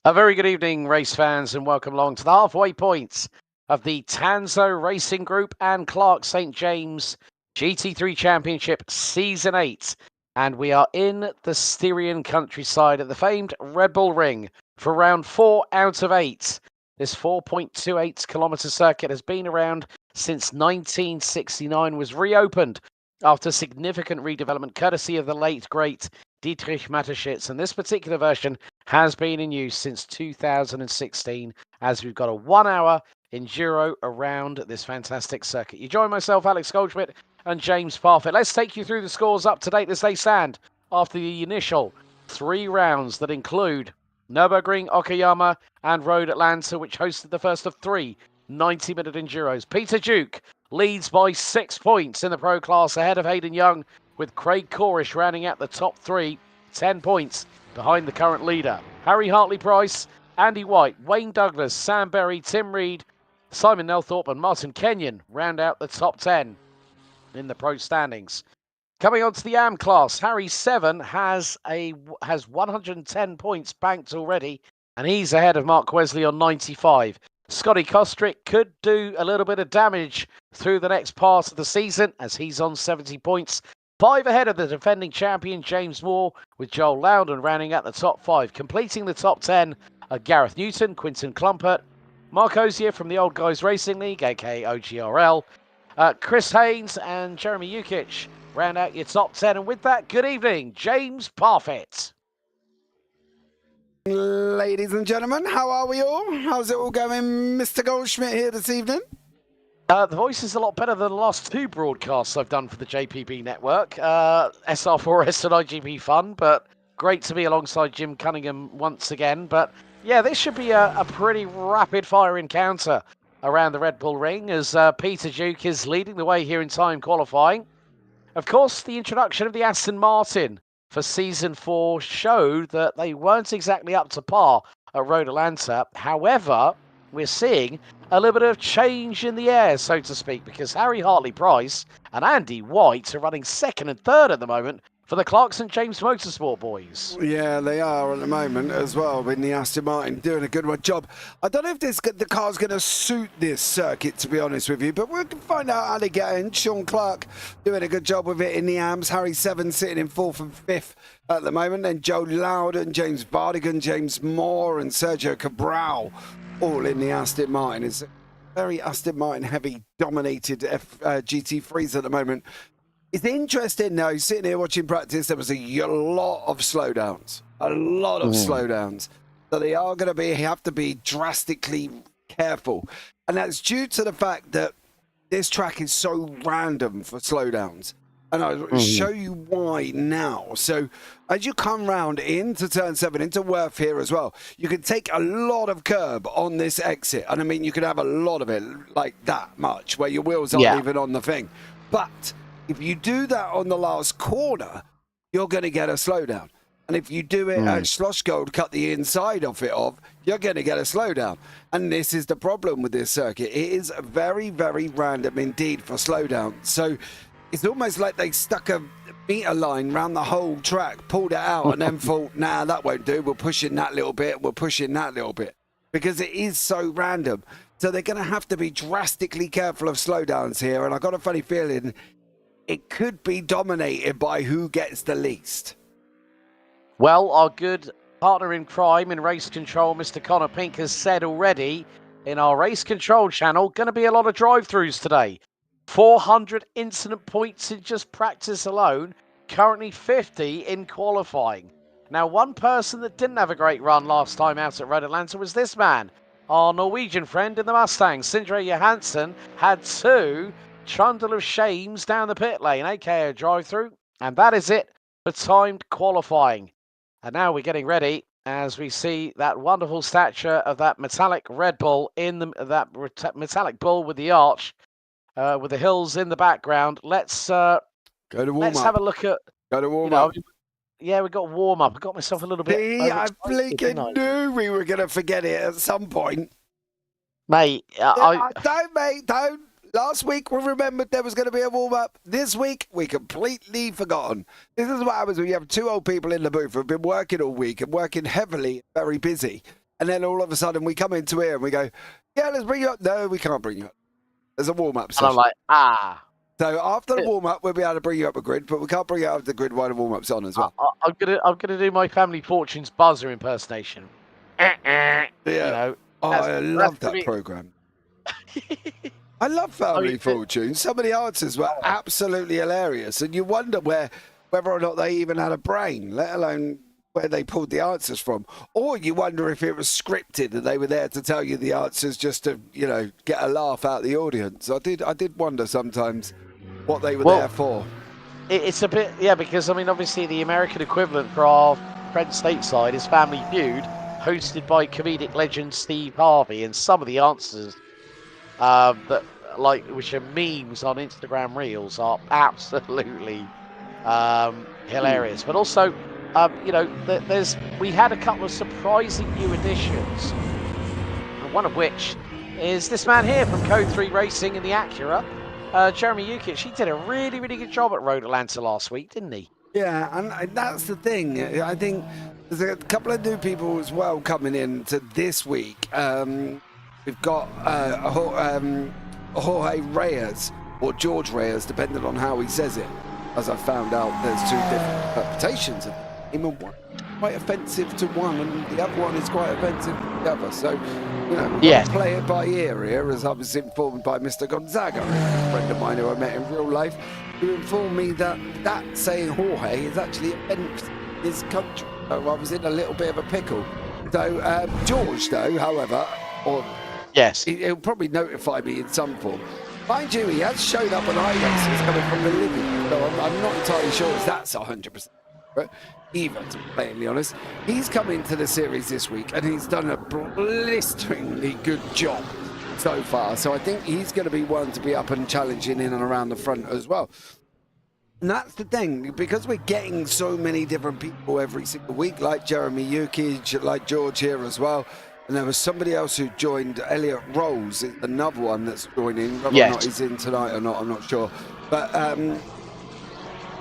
A very good evening, race fans, and welcome along to the halfway points of the Tanso Racing Group and Clark St. James GT3 Championship Season 8. And we are in the Styrian countryside at the famed RedBull Ring for round 4 out of 8. This 4.28 kilometre circuit has been around since 1969, was reopened after significant redevelopment courtesy of the late, great Dietrich Mateschitz, and this particular version has been in use since 2016, as we've got a 1 hour enduro around this fantastic circuit. You join myself, Alex Goldschmidt, and James Parfitt. Let's take you through the scores up to date as they stand after the initial 3 rounds that include Nürburgring, Okayama, and Road Atlanta, which hosted the first of 3 90-minute enduros. Peter Duke leads by 6 points in the pro class ahead of Hayden Young, with Craig Corish rounding out the top 3, 10 points behind the current leader. Harry Hartley-Price, Andy White, Wayne Douglas, Sam Berry, Tim Reed, Simon Nelthorpe and Martin Kenyon round out the top 10 in the pro standings. Coming on to the AM class, Harry 7 has 110 points banked already, and he's ahead of Mark Wesley on 95. Scotty Kostrick could do a little bit of damage through the next part of the season, as he's on 70 points. 5 ahead of the defending champion James Moore, with Joel Loudon rounding out the top 5. Completing the top 10 are Gareth Newton, Quinton Clumpert, Mark Ozier from the Old Guys Racing League, aka OGRL, Chris Haynes and Jeremy Ukic round out your top 10. And with that, good evening, James Parfitt. Ladies and gentlemen, how are we all? How's it all going? Mr. Goldschmidt here this evening. The voice is a lot better than the last 2 broadcasts I've done for the JPB network, SR4S and IGP Fun, but great to be alongside Jim Cunningham once again. But yeah, this should be a pretty rapid-fire encounter around the RedBull Ring, as Peter Duke is leading the way here in time qualifying. Of course, the introduction of the Aston Martin for Season 4 showed that they weren't exactly up to par at Road Atlanta. However, we're seeing a little bit of change in the air, so to speak, because Harry Hartley-Price and Andy White are running 2nd and 3rd at the moment for the Clark St. James Motorsport boys. Yeah, they are at the moment as well, in the Aston Martin, doing a good job. I don't know if the car's going to suit this circuit, to be honest with you, but we can find out how they get in. Sean Clark doing a good job with it in the AMS. Harry 7 sitting in 4th and 5th at the moment. Then Joe Loudon, James Vardigan, James Moore and Sergio Cabral all in the Aston Martin. It's a very Aston Martin heavy dominated GT3s at the moment. It's interesting though, sitting here watching practice, there was a lot of slowdowns. So they are going to have to be drastically careful. And that's due to the fact that this track is so random for slowdowns. And I'll show you why now. So as you come round into turn 7, into Worth here as well, you can take a lot of curb on this exit. And I mean, you could have a lot of it, like that much, where your wheels aren't even on the thing. But if you do that on the last corner, you're going to get a slowdown. And if you do it at Schlossgold, cut the inside off it off, you're going to get a slowdown. And this is the problem with this circuit. It is very, very random indeed for slowdown. So it's almost like they stuck a meter line around the whole track, pulled it out, and then thought, nah, that won't do. We'll push in that little bit. We'll push in that little bit. Because it is so random. So they're going to have to be drastically careful of slowdowns here. And I've got a funny feeling it could be dominated by who gets the least. Well, our good partner in crime in race control, Mr. Connor Pink, has said already in our race control channel, going to be a lot of drive-throughs today. 400 incident points in just practice alone, currently 50 in qualifying. Now, one person that didn't have a great run last time out at Road Atlanta was this man, our Norwegian friend in the Mustang. Sindre Johansson had 2 trundle of shames down the pit lane, aka a drive-through, and that is it for timed qualifying. And now we're getting ready as we see that wonderful stature of that metallic Red Bull in that metallic bull with the arch, with the hills in the background. Let's go to warm let's up. have a look at. Go to warm up. Yeah, we got warm up. I got myself a little bit. See, I blinking knew we were going to forget it at some point. Mate, Don't. Last week we remembered there was going to be a warm-up. This week we completely forgotten. This is what happens when you have 2 old people in the booth who've been working all week and working heavily, very busy. And then all of a sudden we come into here and we go, yeah, let's bring you up. No, we can't bring you up. There's a warm-up session. And I'm like, So after the warm-up, we'll be able to bring you up a grid, but we can't bring you up the grid while the warm-up's on as well. I'm gonna do my Family Fortunes buzzer impersonation. Yeah. You know, I love that program. I love Family Fortunes. Some of the answers were absolutely hilarious, and you wonder whether or not they even had a brain, let alone where they pulled the answers from. Or you wonder if it was scripted and they were there to tell you the answers just to, you know, get a laugh out of the audience. I did wonder sometimes what they were there for. It's a bit, yeah, because, I mean, obviously the American equivalent for our friend stateside is Family Feud, hosted by comedic legend Steve Harvey, and some of the answers which are memes on Instagram Reels are absolutely hilarious. But also, you know, we had a couple of surprising new additions, one of which is this man here from Code 3 Racing in the Acura, Jeremy Yukic. He did a really, really good job at Road Atlanta last week, didn't he? Yeah, and that's the thing. I think there's a couple of new people as well coming in to this week. We've got Jorge Reyes, or George Reyes, depending on how he says it. As I found out, there's two different interpretations of him. One quite offensive to one, and the other one is quite offensive to the other. So, you know, we've got to play it by ear here, as I was informed by Mr. Gonzaga, a friend of mine who I met in real life, who informed me that saying Jorge is actually offensive in his country. So I was in a little bit of a pickle. So George, though, however, he'll probably notify me in some form. Mind you, he has showed up on iRacing coming from Bolivia, so I'm not entirely sure if that's 100%. Either, to be plainly honest. He's come into the series this week and he's done a blisteringly good job so far. So I think he's going to be one to be up and challenging in and around the front as well. And that's the thing, because we're getting so many different people every single week, like Jeremy Yukic, like George here as well. And there was somebody else who joined, Elliot Rose, another one that's joining. Whether or not he's in tonight or not, I'm not sure. But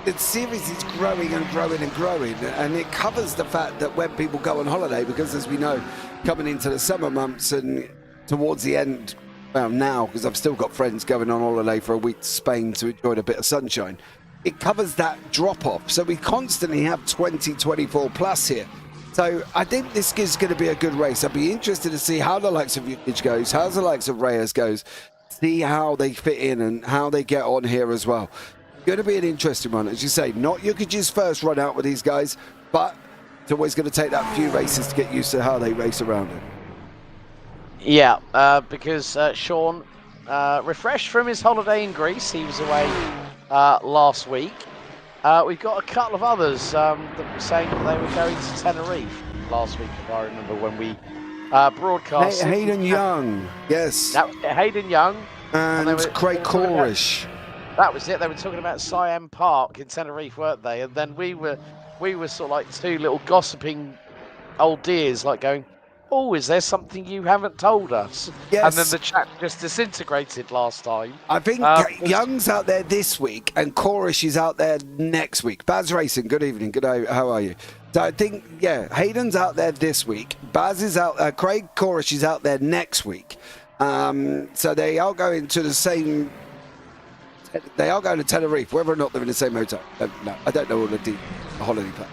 the series is growing and growing and growing, and it covers the fact that when people go on holiday, because as we know, coming into the summer months and towards the end, well now, because I've still got friends going on holiday for a week to Spain to enjoy a bit of sunshine, it covers that drop-off. So we constantly have 20, 24 plus here. So I think this is going to be a good race. I'd be interested to see how the likes of Yukic goes, how the likes of Reyes goes, see how they fit in and how they get on here as well. Going to be an interesting one, as you say. Not Yukic's first run out with these guys, but it's always going to take that few races to get used to how they race around it. Yeah, because Sean, refreshed from his holiday in Greece, he was away last week. We've got a couple of others that were saying that they were going to Tenerife last week, if I remember, when we broadcast. Hayden Young, yes. That was Hayden Young. And Craig Corish. That was it. They were talking about Siam Park in Tenerife, weren't they? And then we were sort of like two little gossiping old dears, like going, "Oh, is there something you haven't told us?" Yes. And then the chat just disintegrated last time. I think Young's out there this week, and Corish is out there next week. Baz Racing, good evening. Good day. How are you? So I think, Hayden's out there this week. Baz is out. Craig Corish is out there next week. So they are going to the same. They are going to Tenerife, whether or not they're in the same hotel. No, I don't know all the holiday plan.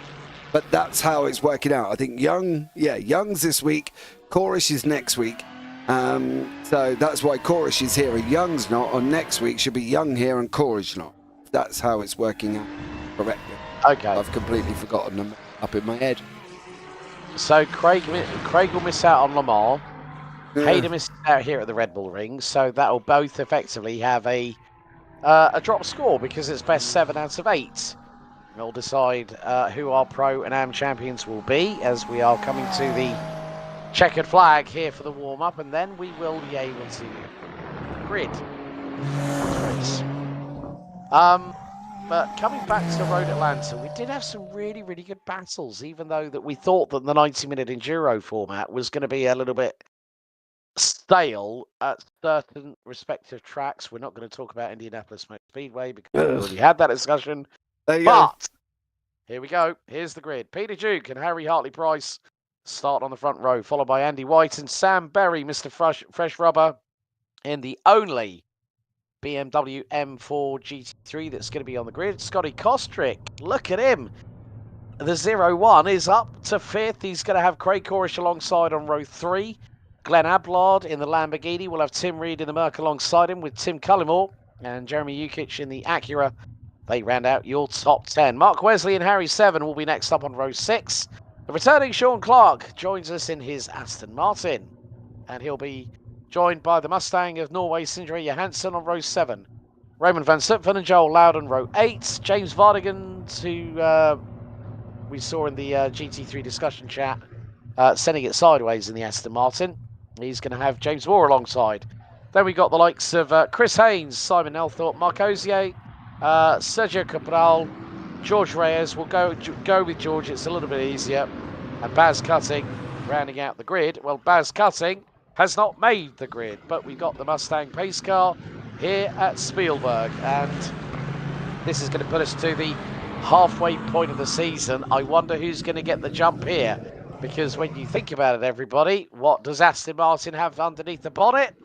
But that's how it's working out. I think Young's this week, Corish is next week. So that's why Corish is here and Young's not. On next week should be Young here and Corish not. That's how it's working out correctly. Okay. I've completely forgotten them up in my head. So Craig will miss out on Le Mans. Yeah. Hayden misses out here at the RedBull Ring. So that will both effectively have a drop score because it's best 7 out of 8. We'll decide who our Pro and Am champions will be as we are coming to the checkered flag here for the warm-up, and then we will be able to grid. But coming back to Road Atlanta, we did have some really, really good battles, even though that we thought that the 90-minute enduro format was going to be a little bit stale at certain respective tracks. We're not going to talk about Indianapolis Motor Speedway because we already had that discussion. But here we go. Here's the grid. Peter Duke and Harry Hartley-Price start on the front row, followed by Andy White and Sam Berry, Mr. Fresh Rubber, in the only BMW M4 GT3 that's going to be on the grid. Scotty Kostrick, look at him. The 0-1 is up to 5th. He's going to have Craig Corish alongside on row 3. Glenn Ablard in the Lamborghini. We'll have Tim Reed in the Merc alongside him with Tim Cullimore and Jeremy Ukic in the Acura. They round out your top 10. Mark Wesley and Harry Seven will be next up on row 6. The returning Sean Clark joins us in his Aston Martin. And he'll be joined by the Mustang of Norway, Sindre Johansson on row 7. Roman van Zutphen and Joel Loudon, row 8. James Vardigan, who we saw in the GT3 discussion chat, sending it sideways in the Aston Martin. He's going to have James Moore alongside. Then we got the likes of Chris Haynes, Simon Nelthorpe, Marc Ozier, Sergio Cabral, George Reyes. We'll go with George, it's a little bit easier. And Baz Cutting rounding out the grid. Well, Baz Cutting has not made the grid, but we've got the Mustang pace car here at Spielberg. And this is going to put us to the halfway point of the season. I wonder who's going to get the jump here. Because when you think about it, everybody, what does Aston Martin have underneath the bonnet?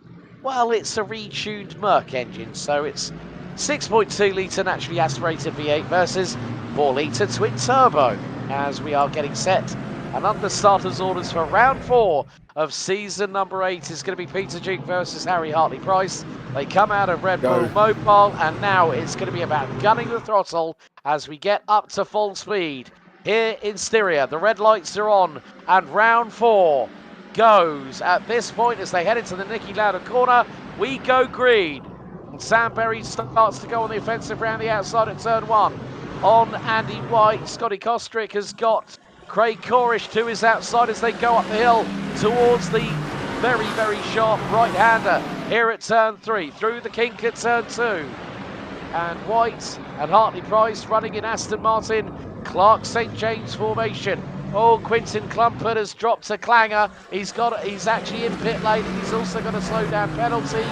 Well, it's a retuned Merc engine, so it's 6.2 litre naturally aspirated V8 versus 4 litre twin turbo. As we are getting set, and under starters orders for round 4 of season number 8 is going to be Peter Duke versus Harry Hartley-Price. They come out of RedBull Mobile, and now it's going to be about gunning the throttle as we get up to full speed. Here in Styria, the red lights are on, and round 4 goes at this point as they head into the Nicky Lauda corner. We go green. And Sam Berry starts to go on the offensive round the outside at turn 1. On Andy White, Scotty Kostrick has got Craig Corish to his outside as they go up the hill towards the very, very sharp right-hander here at turn 3, through the kink at turn 2. And White and Hartley-Price running in Aston Martin Clark St. James formation. Oh, Quintin Klumpert has dropped a clanger. He's actually in pit lane. He's also got a slow down penalty.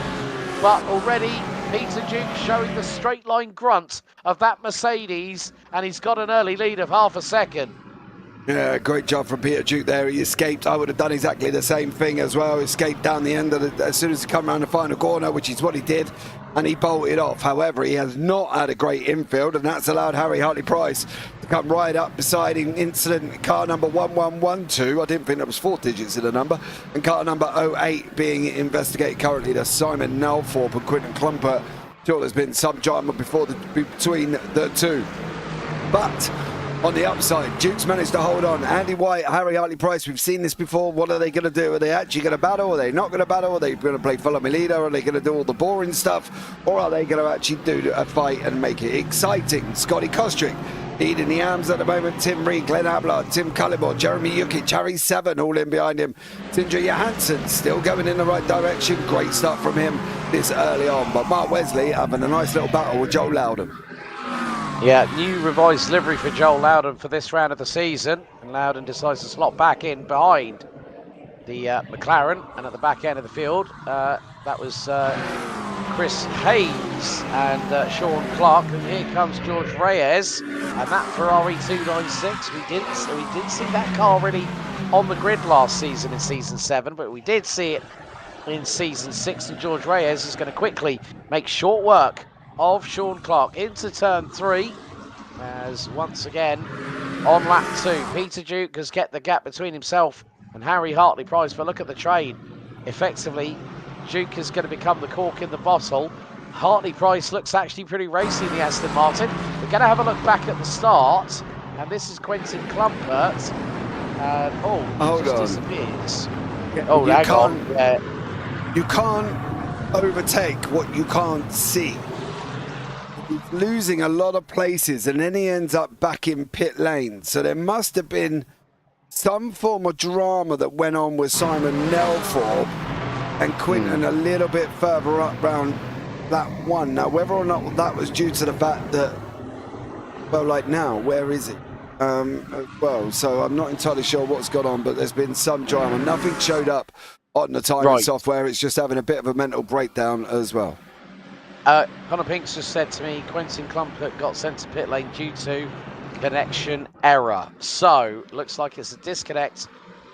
But already Peter Duke showing the straight line grunt of that Mercedes, and he's got an early lead of half a second. Yeah, great job from Peter Duke there. He escaped. I would have done exactly the same thing as well. Escaped down the end of as soon as he come around the final corner, which is what he did, and he bolted off. However, he has not had a great infield, and that's allowed Harry Hartley-Price to come right up beside him. Incident car number 1112. I didn't think there was 4 digits in the number. And car number 08 being investigated currently. That's Simon Nelthorpe and Quintin Klumpert. Sure, there's been some drama between the two. But on the upside, Duke's managed to hold on. Andy White, Harry Hartley-Price, we've seen this before. What are they going to do? Are they actually going to battle? Are they not going to battle? Are they going to play follow me leader? Are they going to do all the boring stuff? Or are they going to actually do a fight and make it exciting? Scotty Kostrick leading the arms at the moment. Tim Reed, Glenn Ablard, Tim Cullimore, Jeremy Ukic, Harry Seven all in behind him. Sindre Johansson still going in the right direction. Great start from him this early on. But Mark Wesley having a nice little battle with Joel Loudon. Yeah, new revised livery for Joel Loudon for this round of the season. And Loudon decides to slot back in behind the McLaren and at the back end of the field. That was Chris Haynes and Sean Clark. And here comes George Reyes. And that Ferrari 296. We did see that car really on the grid last season in Season 7. But we did see it in Season 6. And George Reyes is going to quickly make short work of Sean Clark into turn 3, as once again on lap 2 Peter Duke has kept the gap between himself and Harry Hartley-Price. But look at the train. Effectively, Duke is going to become the cork in the bottle. Hartley-Price looks actually pretty racy in the Aston Martin. We're going to have a look back at the start, and this is Quintin Klumpert. And he just disappears. Yeah, oh, hang on. You can't overtake what you can't see. He's losing a lot of places, and then he ends up back in pit lane. So there must have been some form of drama that went on with Simon Nelthorpe and Quintin a little bit further up round that one. Now, whether or not that was due to the fact that, well, like now, where is it? Well, so I'm not entirely sure what's gone on, but there's been some drama. Nothing showed up on the timing software. It's just having a bit of a mental breakdown as well. Connor Pinks just said to me, Quintin Klumpert got sent to pit lane due to connection error. So, looks like it's a disconnect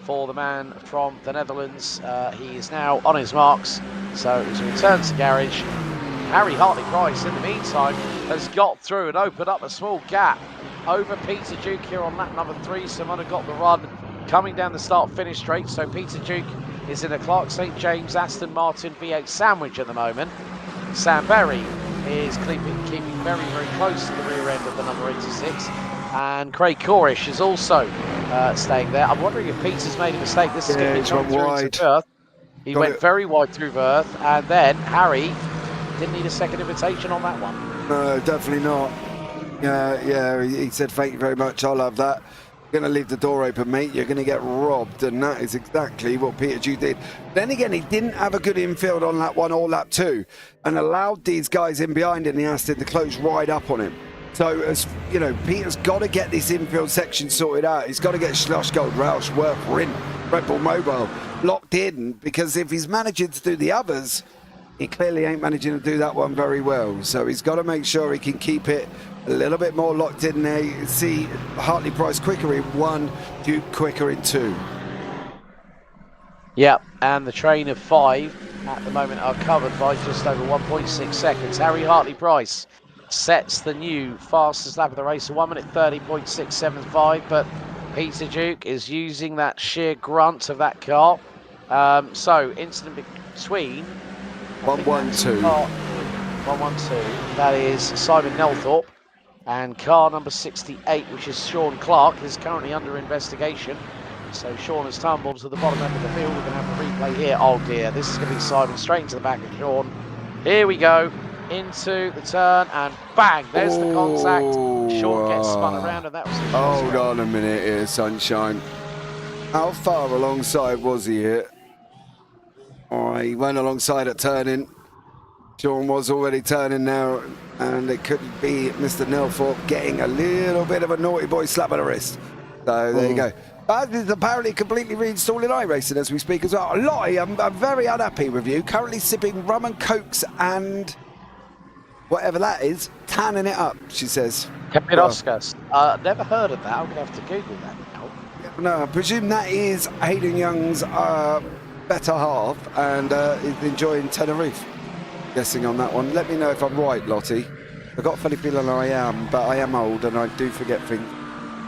for the man from the Netherlands. He is now on his marks, so it's a return to garage. Harry Hartley-Price, in the meantime, has got through and opened up a small gap over Peter Duke here on lap number 3. Simona got the run coming down the start-finish straight, so Peter Duke is in a Clark St. James Aston Martin V8 sandwich at the moment. Sam Berry is keeping very, very close to the rear end of the number 86. And Craig Corish is also staying there. I'm wondering if Peter's made a mistake. This is going to be coming through into Perth. He went very wide through Perth, and then Harry didn't need a second invitation on that one. No, definitely not. Yeah, he said, thank you very much, I'll have that. You're going to leave the door open, mate. You're going to get robbed, and that is exactly what Peter Duke did. Then again, he didn't have a good infield on lap 1 or lap 2, and allowed these guys in behind in the Aston to close right up on him. So, as you know, Peter's got to get this infield section sorted out. He's got to get Schlossgold, Roush, Worth, Rin, RedBull Mobile locked in, because if he's managing to do the others, he clearly ain't managing to do that one very well. So he's got to make sure he can keep it a little bit more locked in there. You can see Hartley-Price quicker in 1, Duke quicker in 2. Yeah, and the train of 5 at the moment are covered by just over 1.6 seconds. Harry Hartley-Price sets the new fastest lap of the race, 1 minute 30.675, but Peter Duke is using that sheer grunt of that car. So incident between 112. 112. That is Simon Nelthorpe, and car number 68, which is Sean Clark, is currently under investigation. So Sean has tumbled to the bottom end of the field. We're going to have a replay here. Oh dear, this is going to be Simon straight into the back of Sean. Here we go. Into the turn, and bang, there's the contact. Sean gets spun around, and that was the Hold on a minute here, Sunshine. How far alongside was he here? He went alongside at turning. Sean was already turning now, and it could be Mr. Nelthorpe getting a little bit of a naughty boy slap on the wrist. So there you go. That is apparently completely reinstalling iRacing as we speak as well. Lottie, I'm very unhappy with you. Currently sipping rum and cokes and whatever that is, tanning it up, she says. Capiroscas. Never heard of that. I'm going to have to Google that now. No, I presume that is Hayden Young's better half, and is enjoying Tenerife. Guessing on that one. Let me know if I'm right, Lottie. I've got a funny feeling I am, but I am old and I do forget things.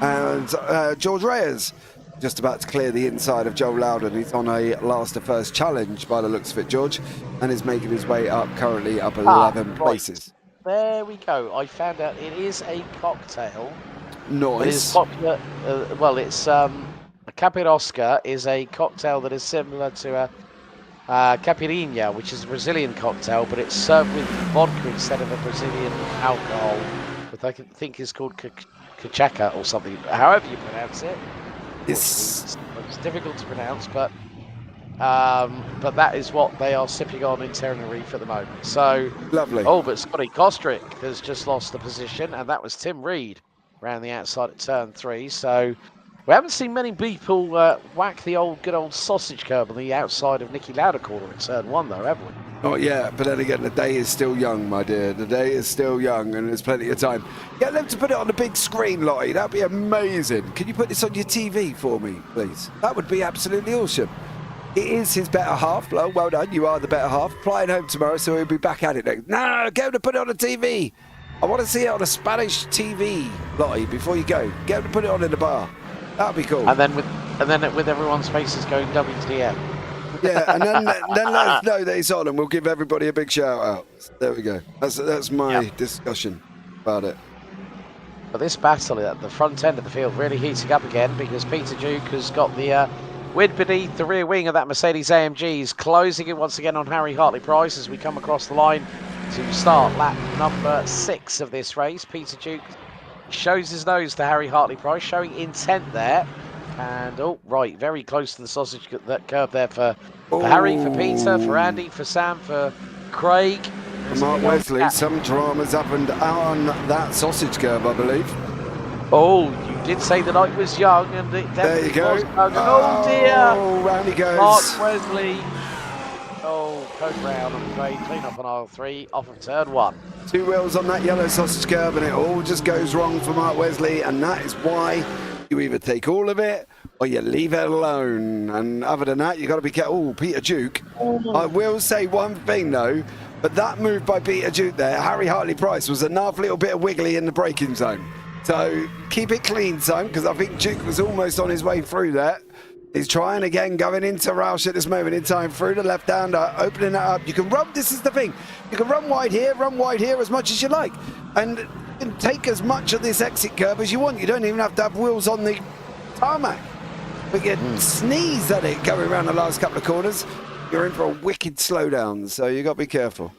And George Reyes, just about to clear the inside of Joel Loudon. He's on a last to first challenge by the looks of it, George, and is making his way up, currently up 11 places. There we go. I found out it is a cocktail. Nice. It is popular. Well, it's a Capirosca is a cocktail that is similar to a caipirinha, which is a Brazilian cocktail, but it's served with vodka instead of a Brazilian alcohol, which I think is called cachaca or something. However you pronounce it. It's difficult to pronounce, but that is what they are sipping on in Tenerife at the moment. So lovely. Oh, but Scotty Kostrick has just lost the position, and that was Tim Reed around the outside at turn 3. So we haven't seen many people whack the good old sausage curb on the outside of Nicky Lauda corner at turn 1, though, have we? Oh yeah, but then again, the day is still young, my dear. The day is still young, and there's plenty of time. Get them to put it on the big screen, Lottie. That'd be amazing. Can you put this on your TV for me, please? That would be absolutely awesome. It is his better half. Well done, you are the better half. Flying home tomorrow, so he'll be back at it next. No, get him to put it on the TV. I want to see it on a Spanish TV, Lottie, before you go. Get him to put it on in the bar. That'd be cool. And then with everyone's faces going WTF. Yeah, and then let us know that it's on, and we'll give everybody a big shout out. There we go. That's my discussion about it. But this battle at the front end of the field really heating up again, because Peter Duke has got the wind beneath the rear wing of that Mercedes AMG. He's closing it once again on Harry Hartley-Price as we come across the line to start lap number 6 of this race. Peter Duke shows his nose to Harry Hartley-Price, showing intent there. And, very close to the sausage curve there for Harry, for Peter, for Andy, for Sam, for Craig. For Mark Wesley, some drama's happened on that sausage curve, I believe. Oh, you did say the night was young, and it there you go. Was young. Oh dear! Oh, round he goes. Mark Wesley. Oh, Code Brown, I'm afraid. Clean up on aisle 3, off of turn 1. 2 wheels on that yellow sausage curve, and it all just goes wrong for Mark Wesley, and that is why you either take all of it or you leave it alone. And other than that, you've got to be careful. Oh, Peter Duke. I will say one thing, though, but that move by Peter Duke there, Harry Hartley-Price, was enough little bit of wiggly in the braking zone. So keep it clean, son, because I think Duke was almost on his way through there. He's trying again, going into Roush at this moment in time, through the left-hander, opening it up. You can run, this is the thing, you can run wide here as much as you like. And take as much of this exit curve as you want. You don't even have to have wheels on the tarmac. But you sneeze at it going around the last couple of corners, you're in for a wicked slowdown, so you got to be careful.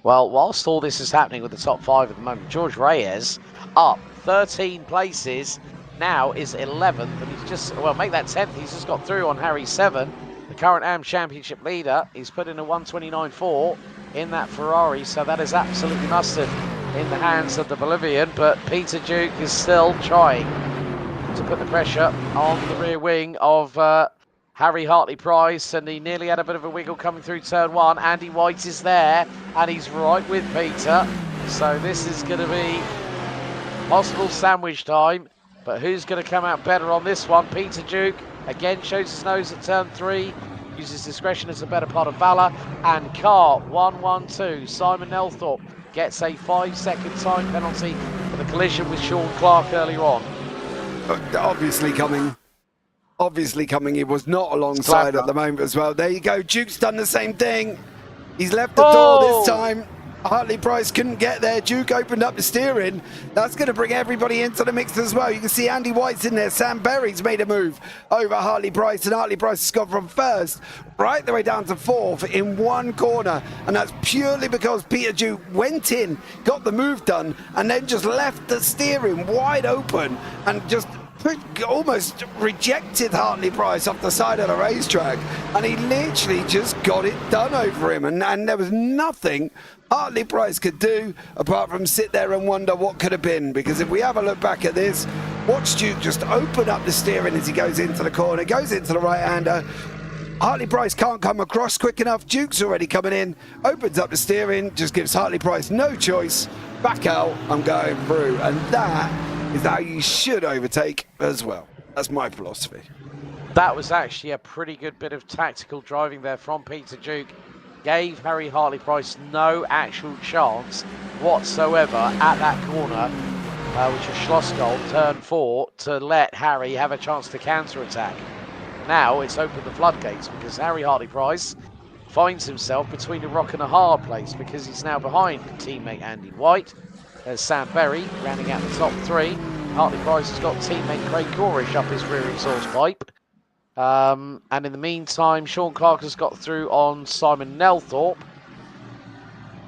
Well, whilst all this is happening with the top 5 at the moment, George Reyes up 13 places, now is 11th, and he's just, well, make that 10th, he's just got through on Harry 7, the current AM Championship leader. He's put in a 1:29.4 in that Ferrari, so that is absolutely mustard in the hands of the Bolivian, but Peter Duke is still trying to put the pressure on the rear wing of Harry Hartley-Price, and he nearly had a bit of a wiggle coming through turn 1. Andy White is there, and he's right with Peter, so this is going to be possible sandwich time. But who's going to come out better on this one? Peter Duke again shows his nose at turn 3, uses discretion as a better part of valour, and car 112, Simon Nelthorpe, gets a 5-second time penalty for the collision with Sean Clark earlier on. Obviously coming. He was not alongside at the moment as well. There you go. Duke's done the same thing. He's left the door this time. Hartley-Price couldn't get there. Duke opened up the steering. That's going to bring everybody into the mix as well. You can see Andy White's in there. Sam Berry's made a move over Hartley-Price, and Hartley-Price has gone from 1st right the way down to 4th in one corner, and that's purely because Peter Duke went in, got the move done, and then just left the steering wide open and just almost rejected Hartley-Price off the side of the racetrack, and he literally just got it done over him, and there was nothing Hartley-Price could do apart from sit there and wonder what could have been. Because if we have a look back at this, watch Duke just open up the steering as he goes into the corner, goes into the right-hander. Hartley-Price can't come across quick enough. Duke's already coming in, opens up the steering, just gives Hartley-Price no choice. Back out, I'm going through, and that is how you should overtake as well. That's my philosophy. That was actually a pretty good bit of tactical driving there from Peter Duke. Gave Harry Hartley-Price no actual chance whatsoever at that corner, which is Schlossgold, turn 4, to let Harry have a chance to counter-attack. Now it's opened the floodgates, because Harry Hartley-Price finds himself between a rock and a hard place, because he's now behind teammate Andy White. There's Sam Berry rounding out the top 3. Hartley-Price has got teammate Craig Corish up his rear exhaust pipe. And in the meantime, Sean Clark has got through on Simon Nelthorpe.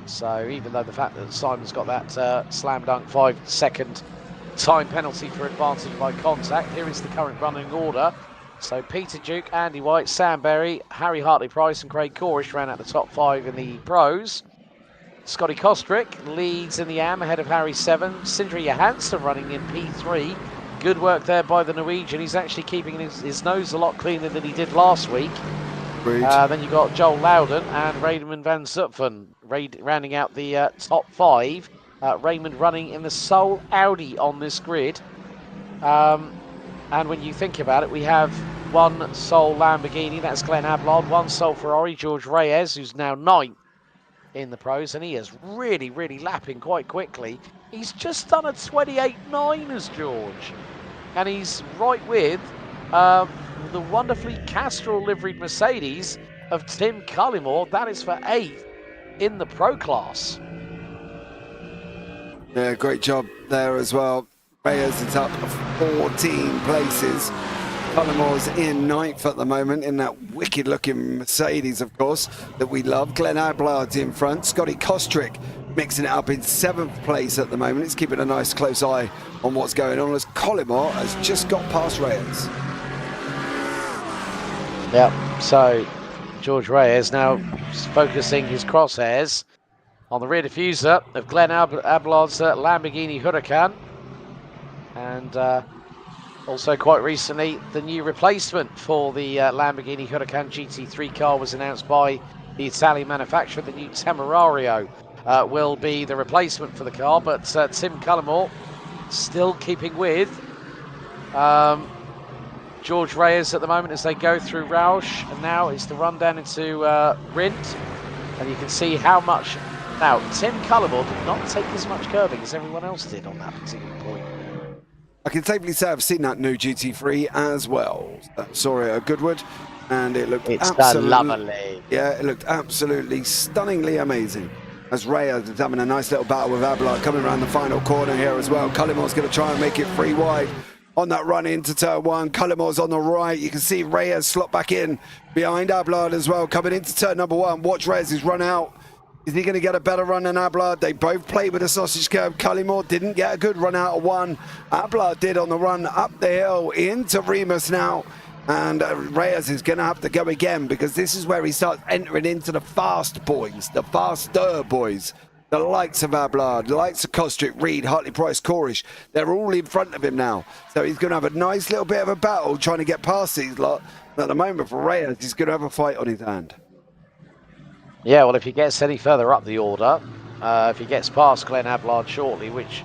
So even though the fact that Simon's got that slam dunk 5-second time penalty for advantage by contact, here is the current running order. So Peter Duke, Andy White, Sam Berry, Harry Hartley-Price and Craig Corish ran out the top 5 in the pros. Scotty Kostrick leads in the AM ahead of Harry 7. Sindri Johansson running in P3. Good work there by the Norwegian. He's actually keeping his nose a lot cleaner than he did last week. Then you've got Joel Loudon and Raymond van Zutphen rounding out the top 5. Raymond running in the sole Audi on this grid. And when you think about it, we have one sole Lamborghini, that's Glenn Ablard, one sole Ferrari, George Reyes, who's now 9th in the pros, and he is really lapping quite quickly. He's just done a 28.9 as George, and he's right with the wonderfully Castrol liveried Mercedes of Tim Cullimore. That is for 8th in the pro class. Yeah, great job there as well. Reyes is up 14 places. Cullimore's in 9th at the moment in that wicked looking Mercedes, of course, that we love. Glenn Ablard's in front. Scotty Kostrick mixing it up in 7th place at the moment. It's keeping a nice close eye on what's going on as Cullimore has just got past Reyes. Yep, so George Reyes now focusing his crosshairs on the rear diffuser of Glenn Ablard's Lamborghini Huracan. And also quite recently, the new replacement for the Lamborghini Huracan GT3 car was announced by the Italian manufacturer. The new Temerario will be the replacement for the car, but Tim Cullimore still keeping with George Reyes at the moment as they go through Roush, and now it's the run down into Rindt, and you can see how much. Now, Tim Cullimore did not take as much curbing as everyone else did on that particular point. I can safely say I've seen that new GT3 as well. Saw it at Goodwood, and it looked lovely. Yeah, it looked absolutely stunningly amazing. As Reyes is having a nice little battle with Abelard coming around the final corner here as well. Cullimore's going to try and make it free wide on that run into turn one. Cullimore's on the right. You can see Reyes slot back in behind Abelard as well, coming into turn number one. Watch Reyes' run out. Is he going to get a better run than Abelard? They both played with a sausage curve. Cullimore didn't get a good run out of one. Abelard did on the run up the hill into Remus now. And Reyes is going to have to go again, because this is where he starts entering into the fast boys, the faster boys. The likes of Abelard, the likes of Kostrick, Reed, Hartley Price, Corish. They're all in front of him now. So he's going to have a nice little bit of a battle trying to get past these lot. At the moment for Reyes, he's going to have a fight on his hand. Yeah, well, if he gets any further up the order, if he gets past Glenn Abelard shortly, which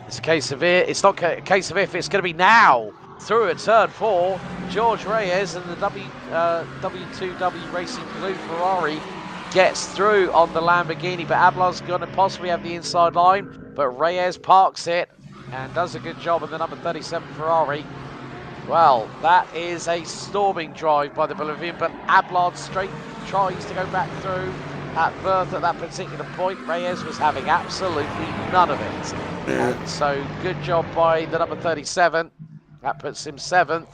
is a case of if, it's not a case of if, it's going to be now. Through at turn 4, George Reyes and the W2W Racing Blue Ferrari gets through on the Lamborghini, but Abelard's going to possibly have the inside line, but Reyes parks it and does a good job in the number 37 Ferrari. Well, that is a storming drive by the Bolivian, but Abelard straight tries to go back through at birth at that particular point. Reyes was having absolutely none of it. Yeah. And so good job by the number 37. That puts him 7th.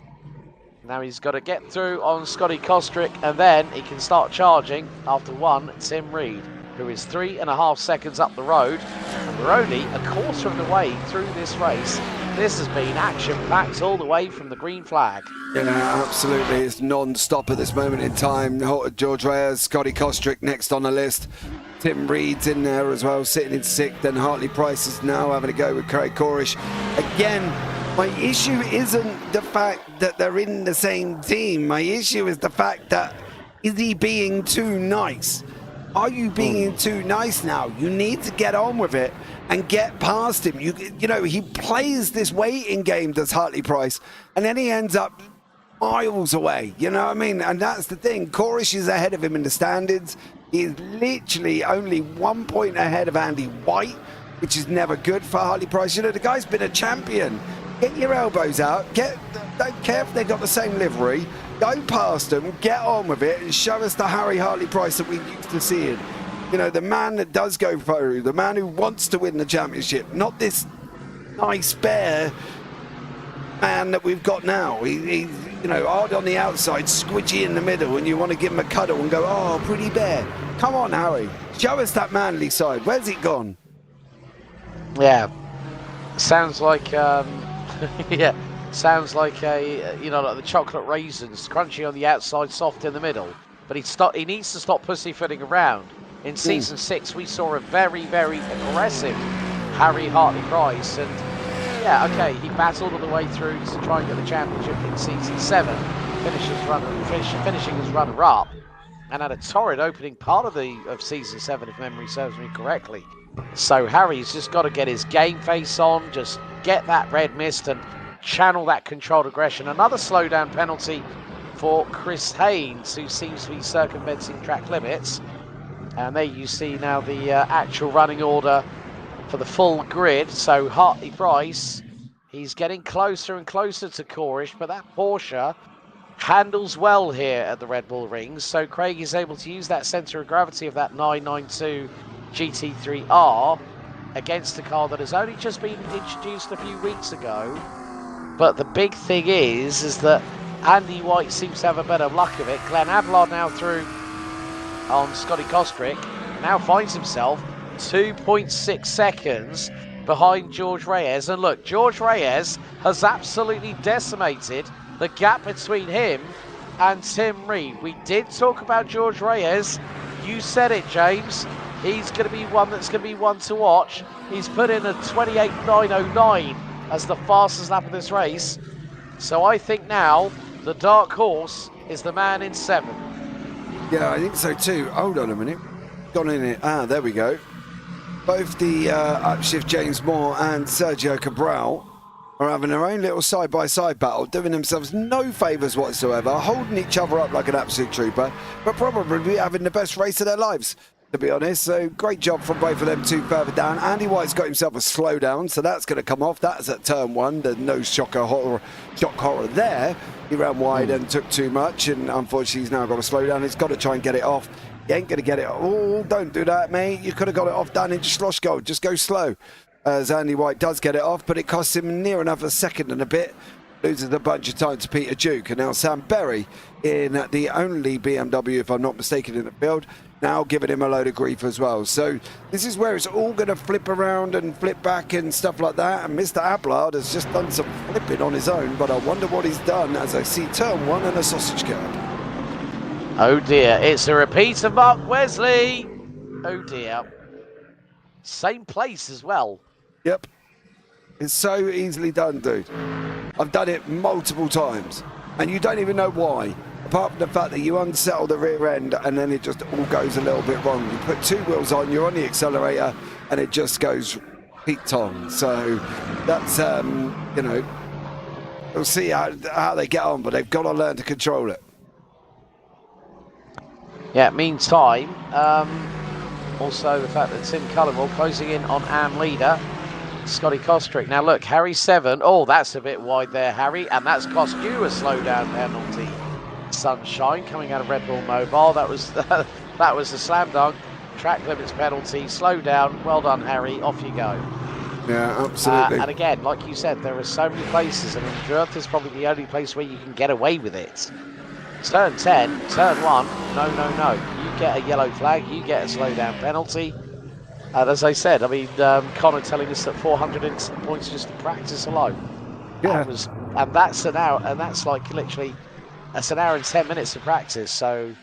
Now he's got to get through on Scotty Kostrick, and then he can start charging after one Tim Reed, who is 3.5 seconds up the road. And we're only a quarter of the way through this race. This has been action-packed all the way from the green flag. Yeah, absolutely. It's non-stop at this moment in time. George Reyes, Scotty Kostrick next on the list. Tim Reed's in there as well, sitting in 6th. Then Hartley Price is now having a go with Craig Corish. Again, my issue isn't the fact that they're in the same team. My issue is the fact that, is he being too nice? Are you being too nice now? You need to get on with it and get past him. You know, he plays this waiting game, does Hartley Price, and then he ends up miles away. You know what I mean? And that's the thing. Corish is ahead of him in the standings. He's literally only 1 point ahead of Andy White, which is never good for Hartley Price. You know, the guy's been a champion. Get your elbows out. Don't care if they've got the same livery. Go past them, get on with it, and show us the Harry Hartley Price that we used to see. You know, the man that does go through, the man who wants to win the championship, not this nice bear man that we've got now. He's, you know, hard on the outside, squidgy in the middle, and you want to give him a cuddle and go, oh, pretty bear. Come on, Harry. Show us that manly side. Where's it gone? Yeah. Sounds like, yeah. Sounds like a, you know, like the chocolate raisins, crunchy on the outside, soft in the middle. But he needs to stop pussyfooting around. In season 6, we saw a very, very aggressive Harry Hartley Price, and yeah, okay, he battled all the way through to try and get the championship in season 7, finishing as runner-up, and had a torrid opening part of season 7, if memory serves me correctly. So Harry's just got to get his game face on, just get that red mist and channel that controlled aggression. Another slowdown penalty for Chris Haynes, who seems to be circumventing track limits. And there you see now the actual running order for the full grid. So Hartley Price, he's getting closer and closer to Corish, but that Porsche handles well here at the Red Bull Rings. So Craig is able to use that centre of gravity of that 992 GT3R against a car that has only just been introduced a few weeks ago. But the big thing is that Andy White seems to have a better luck of it. Glenn Abelard now through on Scotty Kostrick, now finds himself 2.6 seconds behind George Reyes. And look, George Reyes has absolutely decimated the gap between him and Tim Reed. We did talk about George Reyes. You said it, James. He's going to be one that's going to be one to watch. He's put in a 28.909 as the fastest lap of this race. So I think now the dark horse is the man in 7. Yeah, I think so too. Hold on a minute. Gone in it. Ah, there we go. Both the upshift James Moore and Sergio Cabral are having their own little side-by-side battle, doing themselves no favours whatsoever, holding each other up like an absolute trooper, but probably having the best race of their lives, to be honest. So great job from both of them two further down. Andy White's got himself a slowdown, so that's going to come off. That's at turn one. There's no shock horror there. He ran wide and took too much, and unfortunately he's now got a slowdown. He's got to try and get it off. He ain't going to get it. Oh, don't do that, mate. You could have got it off down into Slosh Gold. Just go slow. As Andy White does get it off, but it costs him near enough a second and a bit. Loses a bunch of time to Peter Duke. And now Sam Berry in the only BMW, if I'm not mistaken, in the field, now giving him a load of grief as well. So this is where it's all going to flip around and flip back and stuff like that. And Mr. Ablard has just done some flipping on his own, but I wonder what he's done as I see turn one and a sausage curb. Oh dear, it's a repeat of Mark Wesley. Oh dear. Same place as well. Yep. It's so easily done, dude. I've done it multiple times, and you don't even know why, apart from the fact that you unsettle the rear end and then it just all goes a little bit wrong. You put two wheels on, you're on the accelerator, and it just goes peaked on. So that's, you know, we'll see how they get on, but they've got to learn to control it. Yeah, meantime, also the fact that Tim Cullenwell closing in on Am leader, Scotty Kostrick. Now look, Harry 7. Oh, that's a bit wide there, Harry, and that's cost you a slowdown penalty. Sunshine coming out of RedBull Mobile. That was a slam dunk. Track limits penalty. Slow down. Well done, Harry. Off you go. Yeah, absolutely. And again, like you said, there are so many places. I mean, Drurth is probably the only place where you can get away with it. Turn 10, turn 1. No. You get a yellow flag. You get a slowdown penalty. And as I said, I mean, Connor telling us that 400 points just for practice alone. Yeah. And that's an hour, and that's like literally, that's an hour and 10 minutes of practice. So,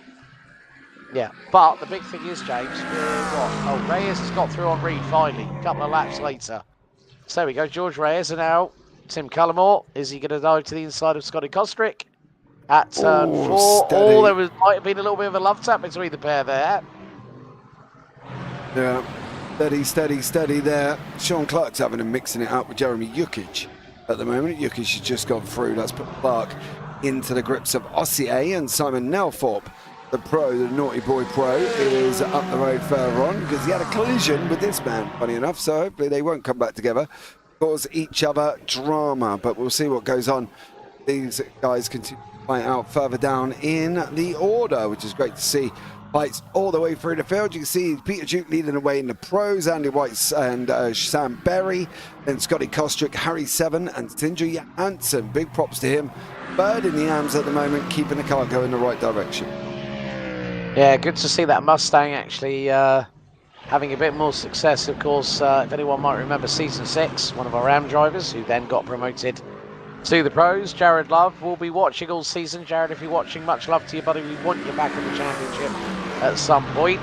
yeah. But the big thing is, James, oh, Reyes has got through on Reed finally, a couple of laps later. So there we go, George Reyes, and now Tim Cullimore. Is he going to dive to the inside of Scotty Kostrick at turn 4? Steady. Oh, there might have been a little bit of a love tap between the pair there. Yeah. Steady there. Sean Clark's having and mixing it up with Jeremy Jukic at the moment. Jukic has just gone through. That's put Clark into the grips of Ossier, and Simon Nelthorpe, the pro, the naughty boy pro, is up the road further on because he had a collision with this man, funny enough. So hopefully they won't come back together, cause each other drama. But we'll see what goes on. These guys continue to fight out further down in the order, which is great to see. Fights all the way through the field. You can see Peter Duke leading the way in the pros, Andy White and Sam Berry, then Scotty Kostrick, Harry 7 and Sindri Hansen. Big props to him. Bird in the AMs at the moment, keeping the car going in the right direction. Yeah, good to see that Mustang actually having a bit more success. Of course, if anyone might remember season 6, one of our RAM drivers who then got promoted to the pros, Jared Love, will be watching all season. Jared, if you're watching, much love to you, buddy. We want you back in the championship at some point.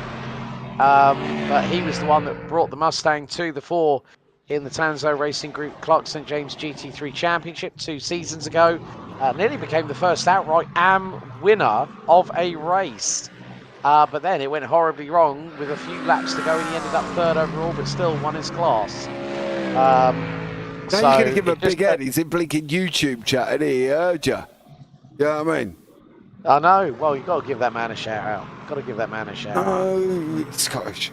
But he was the one that brought the Mustang to the fore in the Tanso Racing Group Clark St. James GT3 Championship 2 seasons ago. Nearly became the first outright AM winner of a race. But then it went horribly wrong with a few laps to go, and he ended up 3rd overall, but still won his class. Now you're going to give him a big head. He's in blinking YouTube chat, and he heard you. You know what I mean? I know. Well, you've got to give that man a shout out. Got to give that man a shout out. Oh, Scottish.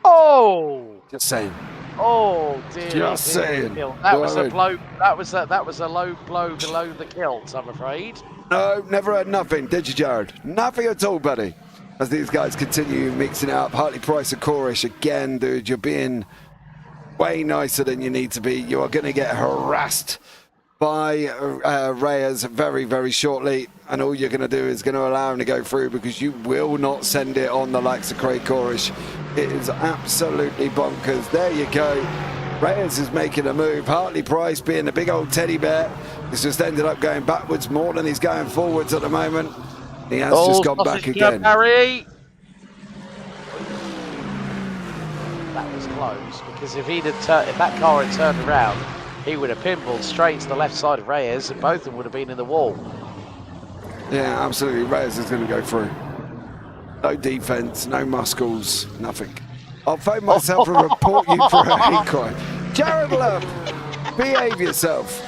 Oh! Just saying. Oh dear. Just saying. That was a blow. That was a low blow below the kilt, I'm afraid. No, never heard nothing, did you, Jared? Nothing at all, buddy. As these guys continue mixing it up. Hartley Price and Corish again, dude. You're being way nicer than you need to be. You are going to get harassed by Reyes very, very shortly, and all you're going to do is going to allow him to go through because you will not send it on the likes of Craig Corish. It is absolutely bonkers. There you go. Reyes is making a move. Hartley Price, being a big old teddy bear, has just ended up going backwards more than he's going forwards at the moment. He has just gone back again. Harry. That was close, because if that car had turned around, he would have pinballed straight to the left side of Reyes, and both of them would have been in the wall. Yeah, absolutely. Reyes is going to go through. No defence, no muscles, nothing. I'll phone myself and report you for a hate crime. Jared Love Behave yourself.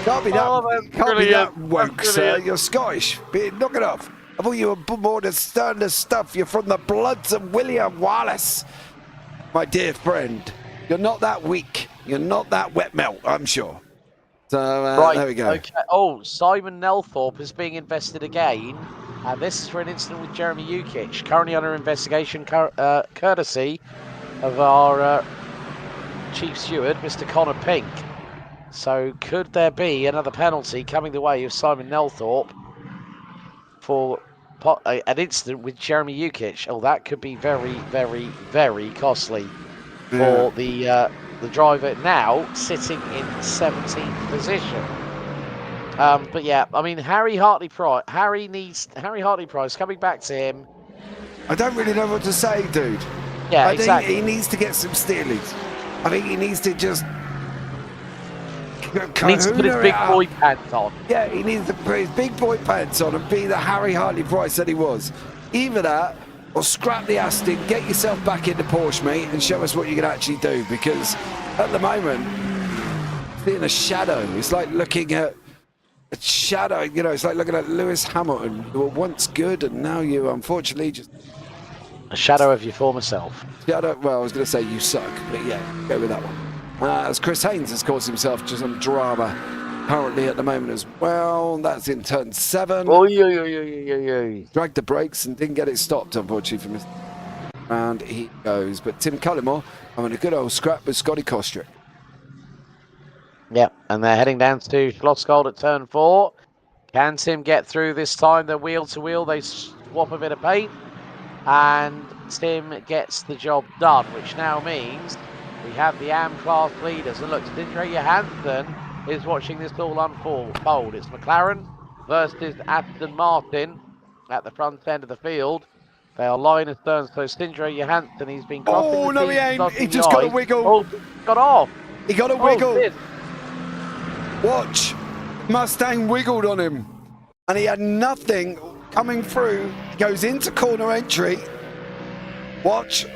Can't be that woke, sir. You're Scottish. Knock it off. I thought you were more the sternest stuff. You're from the bloods of William Wallace. My dear friend, you're not that weak. You're not that wet melt, I'm sure. So, right, there we go. Okay. Oh, Simon Nelthorpe is being invested again. And this is for an incident with Jeremy Ukic, currently under investigation, courtesy of our chief steward, Mr. Connor Pink. So could there be another penalty coming the way of Simon Nelthorpe for an incident with Jeremy Ukic? Oh, that could be very, very, very costly for the driver now sitting in 17th position. But yeah, I mean, Harry Hartley-Price coming back to him. I don't really know what to say, dude. Yeah, I think he needs to get some steelies. I think he needs to just... He needs to put his big boy pants on. Yeah, he needs to put his big boy pants on and be the Harry Hartley-Price that he was. Either that, or scrap the Aston, get yourself back into Porsche, mate, and show us what you can actually do. Because at the moment, seeing a shadow, it's like looking at a shadow. You know, it's like looking at Lewis Hamilton. You were once good, and now you, unfortunately, just a shadow of your former self. Shadow. Well, I was going to say you suck, but yeah, go with that one. As Chris Haynes has caused himself to some drama currently at the moment as well. That's in turn 7. Dragged the brakes and didn't get it stopped, unfortunately, from his round he goes. But Tim Cullimore having a good old scrap with Scotty Kostrick. Yep, and they're heading down to Schlossgold at turn 4. Can Tim get through this time? They're wheel to wheel. They swap a bit of paint. And Tim gets the job done, which now means we have the AM class leaders. And look, Sindre Johansson is watching this all unfold. It's McLaren versus Aston Martin at the front end of the field. They are line astern, so Sindre Johansson, he's been crossing the no, he ain't. He just got a wiggle. Oh, got off. He got a wiggle. Watch. Mustang wiggled on him. And he had nothing coming through. He goes into corner entry. Watch.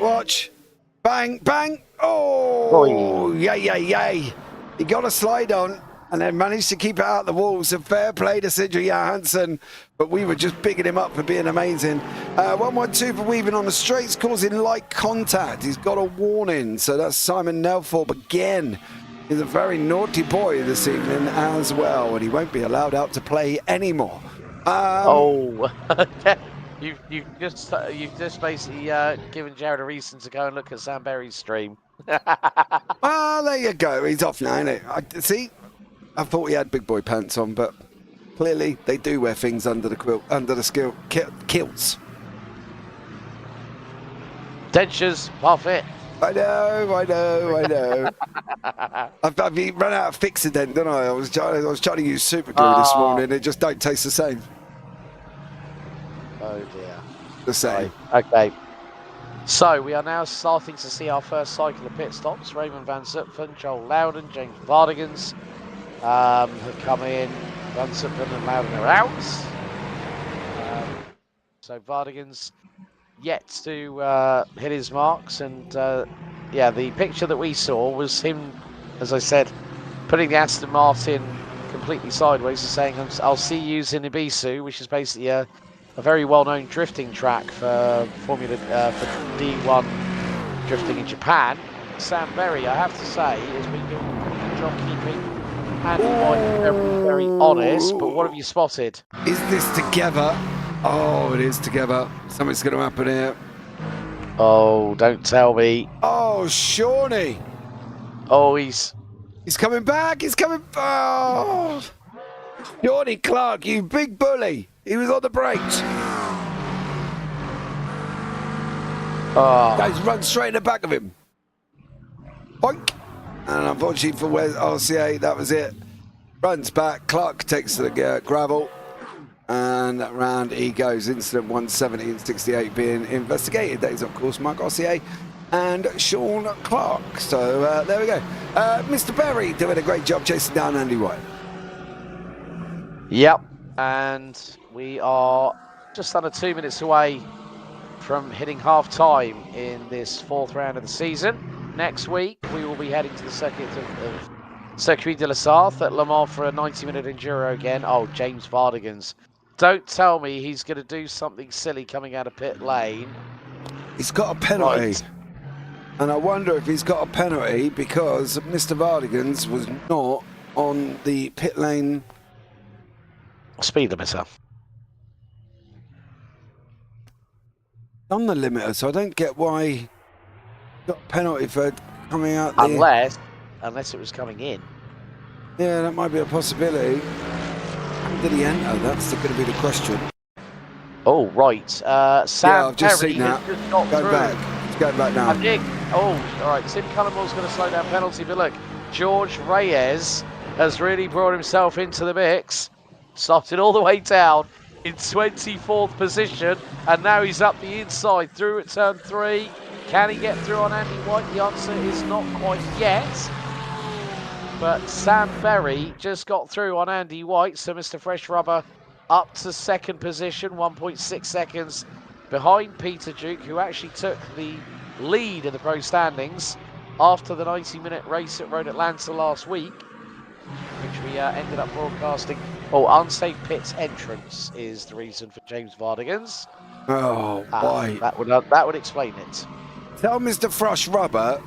Bang, bang. Oh, yay. He got a slide on and then managed to keep it out the walls. A fair play to Sindre Johansson, but we were just bigging him up for being amazing. 112 for weaving on the straights, causing light contact. He's got a warning, so that's Simon Nelthorpe again. He's a very naughty boy this evening as well, and he won't be allowed out to play anymore. You've just basically given Jared a reason to go and look at Sam Berry's stream. Well, there you go. He's off now, isn't it? See, I thought he had big boy pants on, but clearly they do wear things under the quilt, kilts. Dentures, Parfitt. I know. I've run out of Fixodent, didn't I? I was trying to use super glue this morning. It just don't taste the same. Oh dear. The same. Okay. So we are now starting to see our first cycle of pit stops. Raymond Van Zutphen, Joel Loudon, James Vardigans have come in. Van Zutphen and Loudon are out. So Vardigans yet to hit his marks, and yeah, the picture that we saw was him, as I said, putting the Aston Martin completely sideways and saying, I'll see you in Ibisu, which is basically a very well-known drifting track for Formula for D1 drifting in Japan. Sam Berry, I have to say, has been doing a pretty good job keeping Andy White very, very honest. But what have you spotted? Is this together? Oh, it is together. Something's going to happen here. Oh, don't tell me. Oh, Shawnee. Oh, he's coming back. He's coming. Oh, Shawnee Clark, you big bully. He was on the brakes. Oh. Guys, run straight in the back of him. Boink. And unfortunately for RCA, that was it. Runs back. Clark takes to the gravel. And round he goes. Incident 170 and 68 being investigated. That is, of course, Mark RCA and Sean Clark. So there we go. Mr. Berry doing a great job chasing down Andy White. Yep. And we are just under 2 minutes away from hitting half-time in this 4th round of the season. Next week, we will be heading to the circuit of Circuit de la Sarthe at Le Mans for a 90-minute enduro again. Oh, James Vardigans. Don't tell me he's going to do something silly coming out of pit lane. He's got a penalty. Right. And I wonder if he's got a penalty because Mr. Vardigans was not on the pit lane. Speed limiter. On the limiter, so I don't get why he got a penalty for coming out there. Unless it was coming in. Yeah, that might be a possibility. Did he enter? That's going to be the question. Oh, right. Sam I've just Perry seen that. has just got Go through. back. He's going back now. I think. Oh, all right. Tim Cullenmore's going to slow down penalty, but look, George Reyes has really brought himself into the mix. Started all the way down in 24th position, and now he's up the inside through at turn 3. Can he get through on Andy White? The answer is not quite yet. But Sam Berry just got through on Andy White, so Mr. Fresh Rubber up to 2nd position, 1.6 seconds behind Peter Duke, who actually took the lead in the pro standings after the 90-minute race at Road Atlanta last week, which we ended up broadcasting. Oh, unsafe pits entrance is the reason for James Vardigans. Oh, why? That would explain it. Tell Mr. Fresh Rubber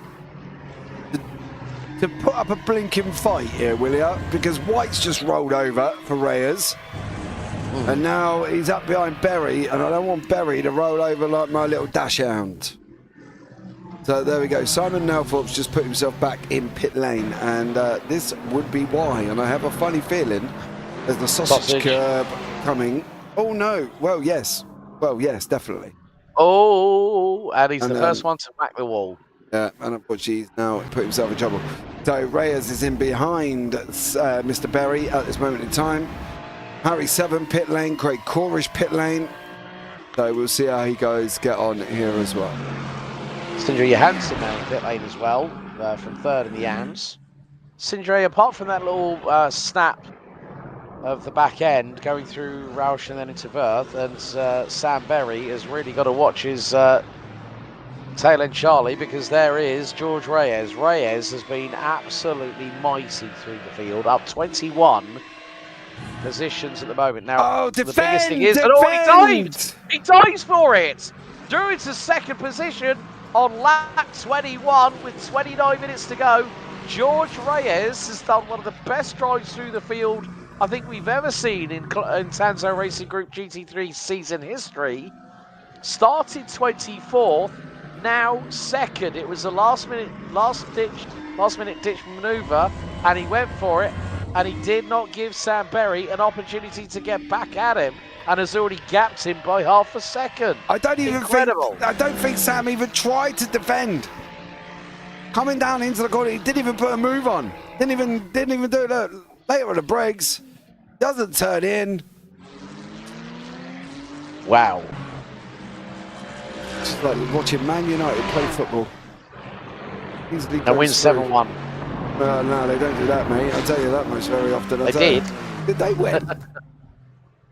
to put up a blinking fight here, will you? Because White's just rolled over for Reyes. And now he's up behind Berry, and I don't want Berry to roll over like my little dash hound. So there we go. Simon Nelthorpe's just put himself back in pit lane, and this would be why. And I have a funny feeling there's the sausage curb coming. Oh no! Well, yes. Well, yes, definitely. Oh, and he's the first one to whack the wall. Yeah, and unfortunately he's now put himself in trouble. So Reyes is in behind Mr. Berry at this moment in time. Harry 7 pit lane, Craig Corish pit lane. So we'll see how he goes get on here as well. Sindre Johansson now in pit lane as well, from 3rd in the AMS. Sindre, apart from that little snap of the back end going through Roush and then into Verth, and Sam Berry has really got to watch his tail end Charlie, because there is George Reyes. Reyes has been absolutely mighty through the field, up 21 positions at the moment. Now, the biggest thing is, he dives for it! Drew into 2nd position on lap 21 with 29 minutes to go. George Reyes has done one of the best drives through the field I think we've ever seen in Tanso Racing Group GT3 season history. Started 24th, now 2nd. It was a last minute ditch manoeuvre, and he went for it, and he did not give Sam Berry an opportunity to get back at him, and has already gapped him by half a second. I don't think Sam even tried to defend. Coming down into the corner, he didn't even put a move on. Didn't even do it. Later on the brakes, doesn't turn in. Wow. It's like watching Man United play football. Easily and win 7-1. No, they don't do that, mate. I'll tell you that much very often. They did. Did they win?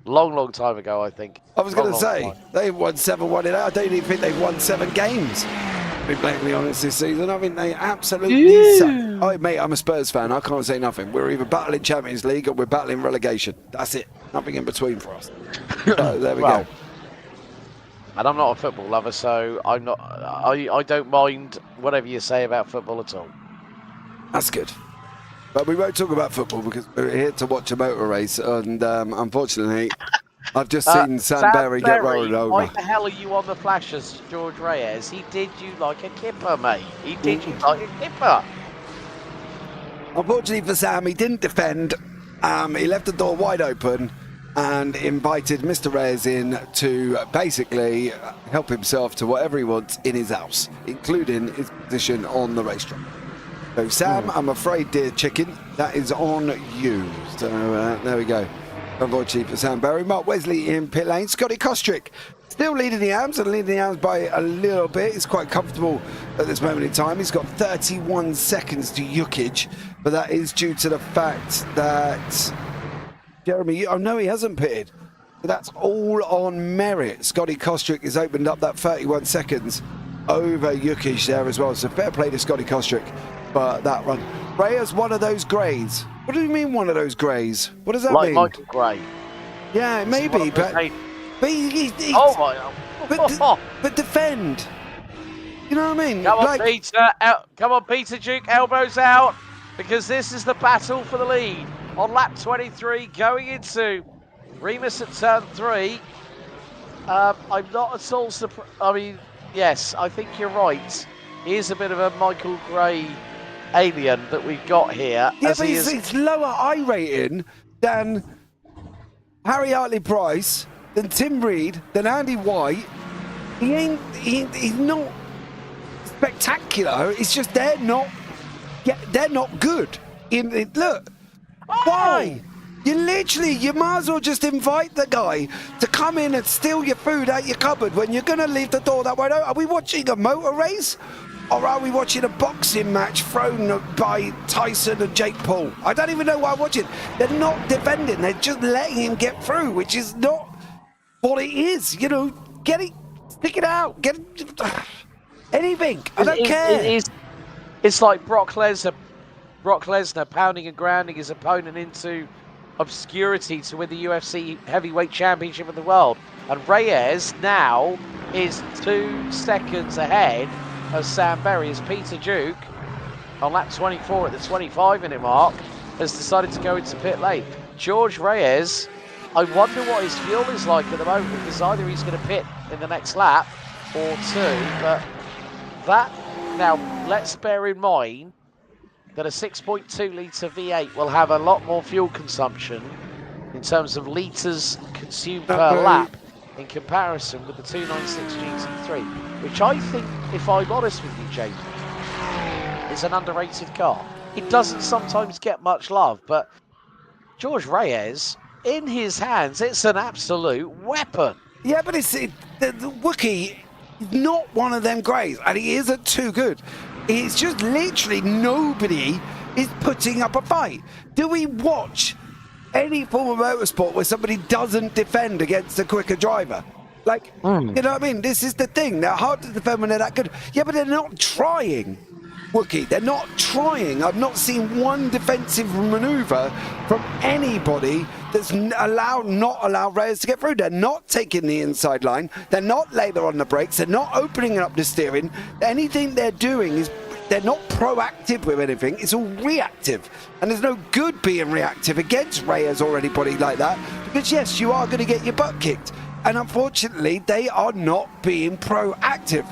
Long time ago, I think. I was going to say, they won 7-1 in. I don't even think they've won 7 games. To be blatantly honest this season, I think they absolutely suck. Oh, mate, I'm a Spurs fan. I can't say nothing. We're either battling Champions League or we're battling relegation. That's it. Nothing in between for us. So there we go. And I'm not a football lover, so I'm not. I don't mind whatever you say about football at all. That's good. But we won't talk about football because we're here to watch a motor race, and unfortunately, I've just seen Sam Berry get rolled over. Why the hell are you on the flashes, George Reyes? He did you like a kipper, mate. He did you like a kipper. Unfortunately for Sam, he didn't defend. He left the door wide open and invited Mr. Reyes in to basically help himself to whatever he wants in his house, including his position on the racetrack. So Sam, I'm afraid, dear chicken, that is on you. So there we go. Unfortunately for Sam Berry. Mark Wesley in pit lane. Scotty Kostrick still leading the AMS, and leading the AMS by a little bit. He's quite comfortable at this moment in time. He's got 31 seconds to Yukic, but that is due to the fact that Jeremy, oh no, he hasn't pitted. But that's all on merit. Scotty Kostrick has opened up that 31 seconds over Yukic there as well. So fair play to Scotty Kostrick. but that one. Reyes, one of those greys. What do you mean one of those greys? What does that like mean? Michael Gray. Yeah, maybe, but he oh my! but defend. You know what I mean? Come on, Peter. Come on, Peter Duke. Elbows out, because this is the battle for the lead on lap 23, going into Remus at turn 3. I'm not at all surprised. I mean, yes, I think you're right. He is a bit of a Michael Gray alien that we've got here. Yeah, but it's lower I rating than Harry Hartley-Price, than Tim Reed, than Andy White. He's not spectacular. It's just they're not good. Look, why? You might as well just invite the guy to come in and steal your food out your cupboard when you're going to leave the door that way. Are we watching a motor race? Or are we watching a boxing match thrown by Tyson and Jake Paul? I don't even know why I'm watching. They're not defending. They're just letting him get through, which is not what it is. You know, stick it out. Get it, anything. I don't care. It's like Brock Lesnar pounding and grounding his opponent into obscurity to win the UFC Heavyweight Championship of the world. And Reyes now is 2 seconds ahead of Sam Berry, as Peter Duke on lap 24 at the 25-minute mark has decided to go into pit lane. George Reyes, I wonder what his fuel is like at the moment, because either he's going to pit in the next lap or 2. But that, now let's bear in mind that a 6.2 litre V8 will have a lot more fuel consumption in terms of litres consumed per lap in comparison with the 296 GT3, which I think, if I'm honest with you, James, is an underrated car. It doesn't sometimes get much love, but George Reyes, in his hands, it's an absolute weapon. Yeah, but the Wookiee is not one of them greys, and he isn't too good. It's just literally nobody is putting up a fight. Do we watch any form of motorsport where somebody doesn't defend against a quicker driver? Like, you know what I mean? This is the thing. They're hard to defend when they're that good. Yeah, but they're not trying, Wookiee. They're not trying. I've not seen one defensive maneuver from anybody that's not allowed Reyes to get through. They're not taking the inside line. They're not later on the brakes. They're not opening up the steering. Anything they're doing is they're not proactive with anything. It's all reactive. And there's no good being reactive against Reyes or anybody like that, because yes, you are going to get your butt kicked. And unfortunately, they are not being proactive.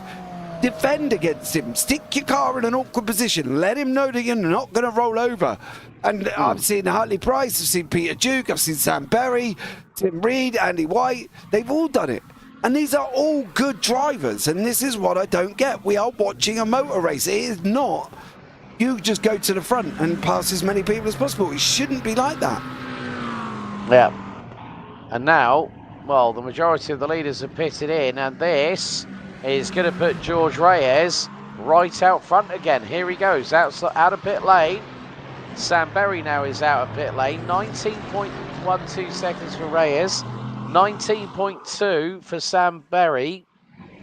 Defend against him. Stick your car in an awkward position. Let him know that you're not going to roll over. And I've seen Hartley-Price, I've seen Peter Duke, I've seen Sam Berry, Tim Reed, Andy White. They've all done it. And these are all good drivers. And this is what I don't get. We are watching a motor race. It is not you just go to the front and pass as many people as possible. It shouldn't be like that. Yeah. And now, well, the majority of the leaders have pitted in, and this is going to put George Reyes right out front again. Here he goes, out of pit lane. Sam Berry now is out of pit lane. 19.12 seconds for Reyes. 19.2 for Sam Berry.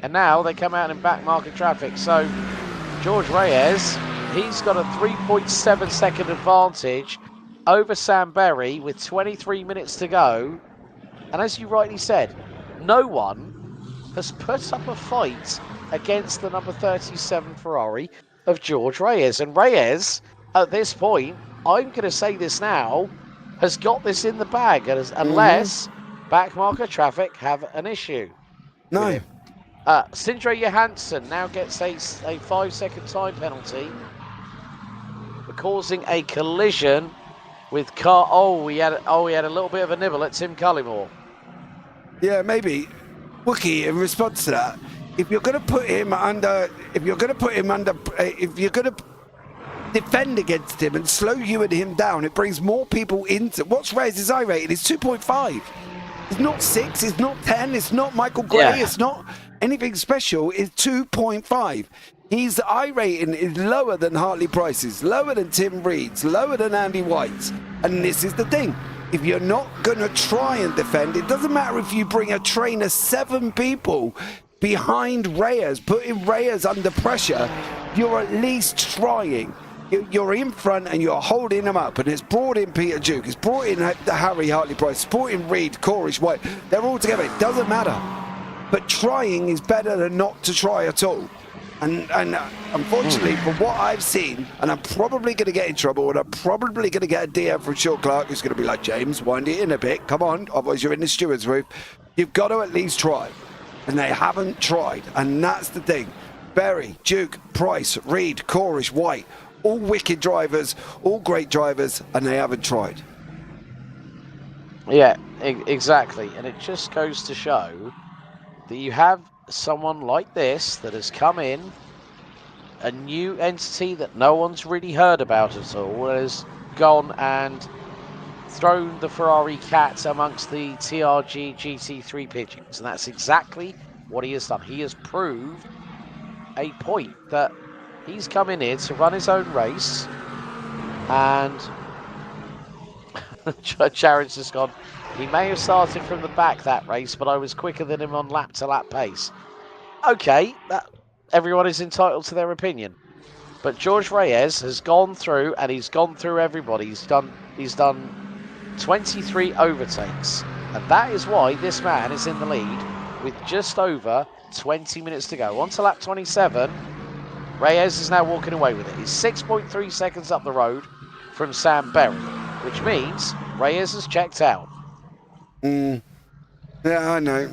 And now they come out in back market traffic. So George Reyes, he's got a 3.7 second advantage over Sam Berry with 23 minutes to go. And as you rightly said, no one has put up a fight against the number 37 Ferrari of George Reyes. And Reyes, at this point, I'm going to say this now, has got this in the bag, unless back market traffic have an issue. No. Sindre Johansson now gets a 5-second time penalty for causing a collision with car. He had a little bit of a nibble at Tim Cullimore. Yeah, maybe. Wookiee, in response to that, if you're going to defend against him and slow you and him down, it brings more people into. What's Reyes' I rating? It's 2.5. It's not 6. It's not 10. It's not Michael Gray. Yeah. It's not anything special. It's 2.5. His I rating is lower than Hartley-Price's, lower than Tim Reed's, lower than Andy White's. And this is the thing. If you're not going to try and defend, it doesn't matter if you bring a train of 7 people behind Reyes, putting Reyes under pressure, you're at least trying. You're in front and you're holding them up, and it's brought in Peter Duke, it's brought in Harry Hartley-Price, it's brought in Reed, Cornish, White. They're all together. It doesn't matter. But trying is better than not to try at all. And unfortunately, from what I've seen, and I'm probably going to get in trouble, and I'm probably going to get a DM from Sean Clark, who's going to be like, James, wind it in a bit. Come on, otherwise you're in the steward's roof. You've got to at least try. And they haven't tried. And that's the thing. Berry, Duke, Price, Reed, Cornish, White, all wicked drivers, all great drivers, and they haven't tried. Yeah, exactly. And it just goes to show that you have someone like this that has come in, a new entity that no one's really heard about at all, has gone and thrown the Ferrari cat amongst the TRG GT3 pigeons. And that's exactly what he has done. He has proved a point that he's come in here to run his own race, and Jared's just gone, he may have started from the back that race, but I was quicker than him on lap-to-lap pace. Okay, everyone is entitled to their opinion. But George Reyes has gone through, and he's gone through everybody. He's done 23 overtakes. And that is why this man is in the lead with just over 20 minutes to go. On to lap 27. Reyes is now walking away with it. He's 6.3 seconds up the road from Sam Berry, which means Reyes has checked out. Yeah, I know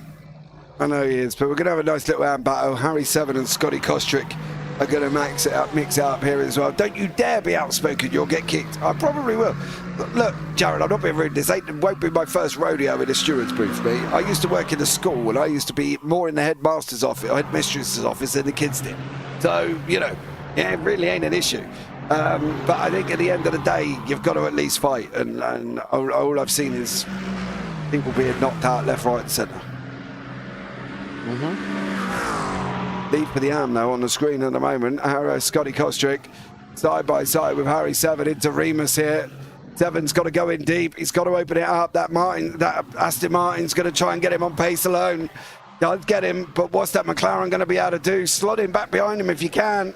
he is, but we're going to have a nice little hand battle. Harry Seven and Scotty Kostrick are going to mix it up here as well. Don't you dare be outspoken, you'll get kicked. I probably will. Look, Jared, I'm not being rude. This won't be my first rodeo in a steward's booth for me. I used to work in a school, and I used to be more in the headmaster's office, or headmistress's office than the kids did. So, you know, it really ain't an issue. But I think at the end of the day, you've got to at least fight. And all I've seen is people being knocked out left, right, and centre. Lead for the AM though on the screen at the moment. Scotty Kostrick side by side with Harry Seven into Remus here. Seven's got to go in deep. He's got to open it up. That Aston Martin's going to try and get him on pace alone. Does get him, but what's that McLaren going to be able to do? Slot him back behind him if you can.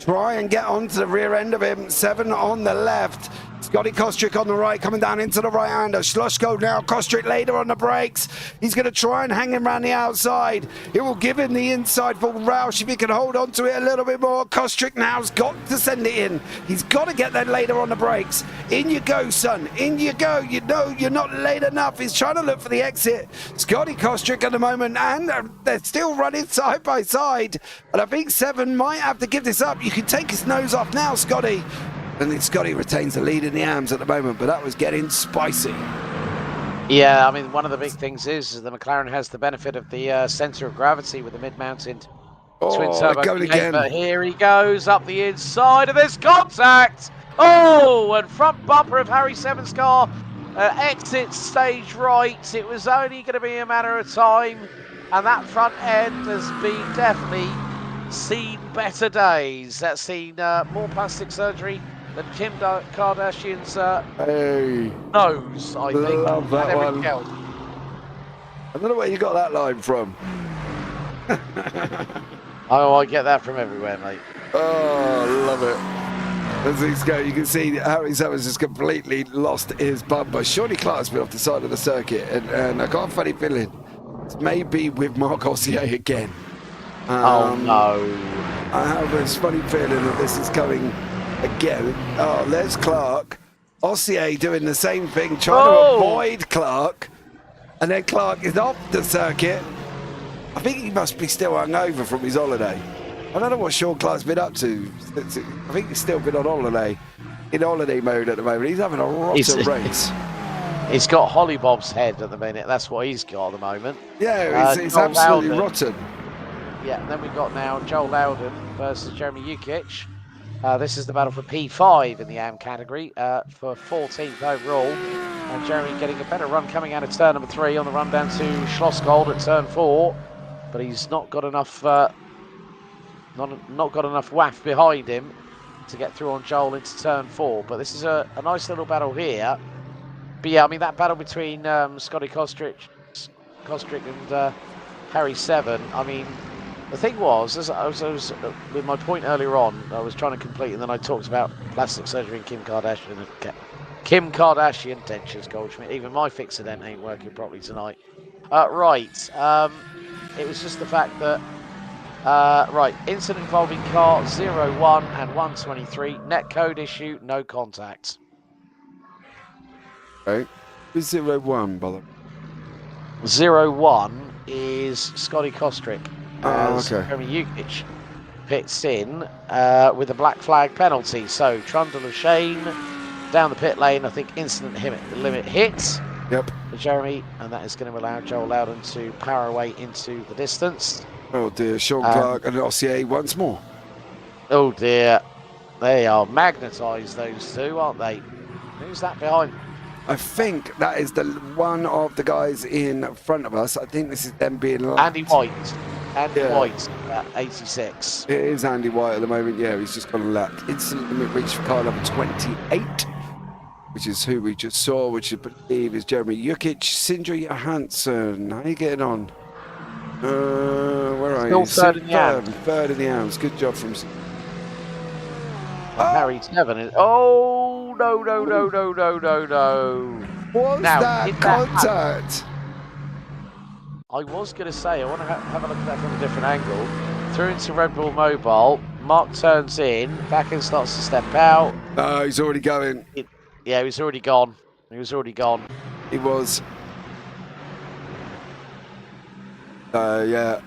Try and get onto the rear end of him. Seven on the left. Scotty Kostrick on the right, coming down into the right-hander. Schlossgold now, Kostrick later on the brakes. He's going to try and hang him around the outside. It will give him the inside for Roush if he can hold on to it a little bit more. Kostrick now's got to send it in. He's got to get that later on the brakes. In you go, son. In you go. You know you're not late enough. He's trying to look for the exit. Scotty Kostrick at the moment, and they're still running side by side. And I think Seven might have to give this up. You can take his nose off now, Scotty. And then Scotty retains the lead in the AMs at the moment, but that was getting spicy. Yeah, I mean, one of the big things is the McLaren has the benefit of the centre of gravity with the mid-mounted twin turbo. But here he goes up the inside of this contact. Oh, and front bumper of Harry Seven's car exits stage right. It was only going to be a matter of time, and that front end has been definitely seen better days. That's seen more plastic surgery than Kim Kardashian's nose, I think. Love that one. Else. I don't know where you got that line from. Oh, I get that from everywhere, mate. Oh, love it. As these go, you can see that Harry Summers has completely lost his bumper. Shawnee Clark's been off the side of the circuit, and I got a funny feeling it's maybe with Marc Ossier again. Oh, no. I have this funny feeling that this is coming again. Oh, there's Clark. Ossier doing the same thing, trying to avoid Clark. And then Clark is off the circuit. I think he must be still hungover from his holiday. I don't know what Sean Clark's been up to. I think he's still been on holiday, in holiday mode at the moment. He's having a rotten race. He's got Hollybob's head at the minute. That's what he's got at the moment. Yeah, it's absolutely rotten. Yeah, and then we've got now Joel Loudon versus Jeremy Jukic. This is the battle for P5 in the AM category for 14th overall. And Jeremy getting a better run coming out of turn number 3 on the run down to Schlossgold at turn 4. But he's not got enough not got enough waff behind him to get through on Joel into turn 4. But this is a nice little battle here. But yeah, I mean, that battle between Scotty Kostrick and Harry Seven, I mean, The thing was, as I was with my point earlier on, I was trying to complete, and then I talked about plastic surgery and Kim Kardashian dentures, Goldschmidt. Even my Fixodent ain't working properly tonight. Right. It was just the fact that right, incident involving car 01 and 123, net code issue, no contact. Right. Who's 01, by the way? 01 is Scotty Kostrick. Oh, As okay. Jeremy Jukic pits in with a black flag penalty. So Trundle of Shane down the pit lane. I think incident limit hits. Yep. For Jeremy, and that is going to allow Joel Loudon to power away into the distance. Oh dear, Sean Clark and Ossier once more. Oh dear, they are magnetised, those two, aren't they? Who's that behind? I think that is the one of the guys in front of us. I think this is them being lapped. Andy White. Andy White at 86. It is Andy White at the moment. Yeah, he's just gone lapped. Instant limit reached for car number 28, which is who we just saw, which I believe is Jeremy Jukic. Sindri Johansson, how are you getting on? Where are you? Third in the arms. Third in the arms. Good job from... Harry Tevin. Oh, no. Was now, that contact? I was going to say, I want to have a look at that from a different angle. Through into RedBull Mobile. Mark turns in. Back end starts to step out. No, he's already going. Yeah, he was already gone. He was. Yeah.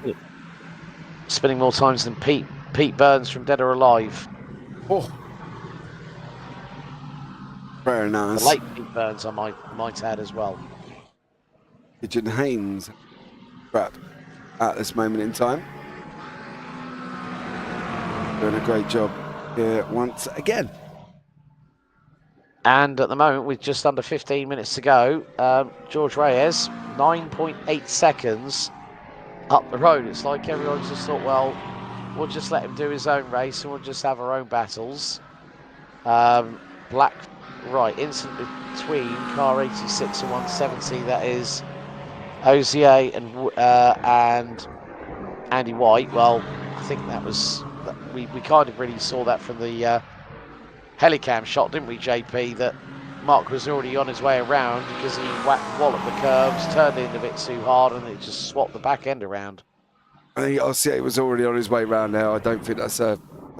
Spinning more times than Pete Burns from Dead or Alive. Oh. Very nice. The late Pete Burns, I might add as well. Pigeon Haynes crap at this moment in time. Doing a great job here once again. And at the moment, with just under 15 minutes to go, George Reyes, 9.8 seconds up the road. It's like everyone's just thought, well, we'll just let him do his own race and we'll just have our own battles. Instant between car 86 and 170. That is Ozier and Andy White. Well, I think that was we kind of really saw that from the helicam shot, didn't we, JP? That Mark was already on his way around because he walloped the curves, turned in a bit too hard, and it just swapped the back end around. I think Ossier was already on his way around now. I don't think that's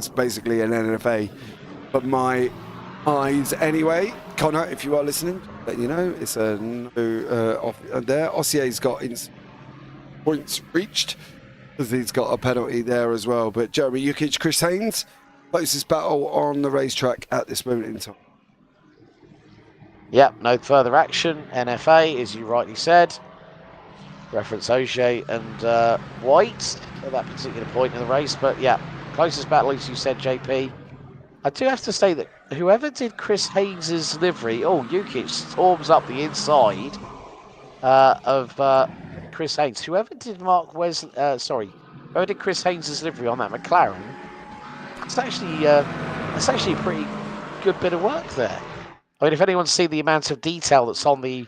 basically an NFA, but my eyes anyway. Connor, if you are listening, let you know it's a no off there. Ossier's got points reached because he's got a penalty there as well. But Jeremy Jukic, Chris Haynes, closest battle on the racetrack at this moment in time. Yep, no further action. NFA, as you rightly said. Reference Ogier and White at that particular point in the race. But yeah, closest battle, as you said, JP. I do have to say that whoever did Chris Haynes' livery, Jukic storms up the inside of Chris Haynes. Whoever did whoever did Chris Haynes' livery on that McLaren, it's actually a pretty good bit of work there. I mean, if anyone's seen the amount of detail that's on the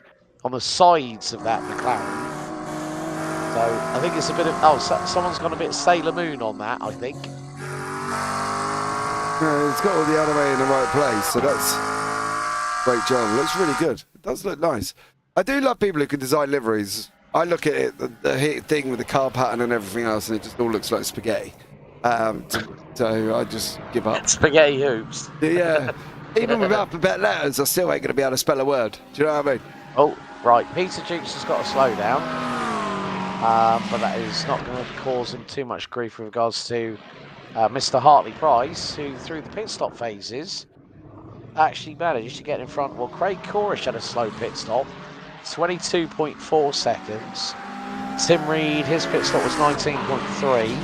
sides of that McLaren, so I think it's a bit of someone's gone a bit Sailor Moon on that, I think. It's got all the anime in the right place, so that's great job. It looks really good. It does look nice. I do love people who can design liveries. I look at it, the thing with the car pattern and everything else, and it just all looks like spaghetti. So I just give up. Spaghetti hoops. Yeah. Even with alphabet letters, I still ain't going to be able to spell a word. Do you know what I mean? Oh, right. Peter Jukes has got to slow down. But that is not going to cause him too much grief with regards to Mr. Hartley Price, who through the pit stop phases actually managed to get in front. Well, Craig Corish had a slow pit stop, 22.4 seconds. Tim Reed, his pit stop was 19.3.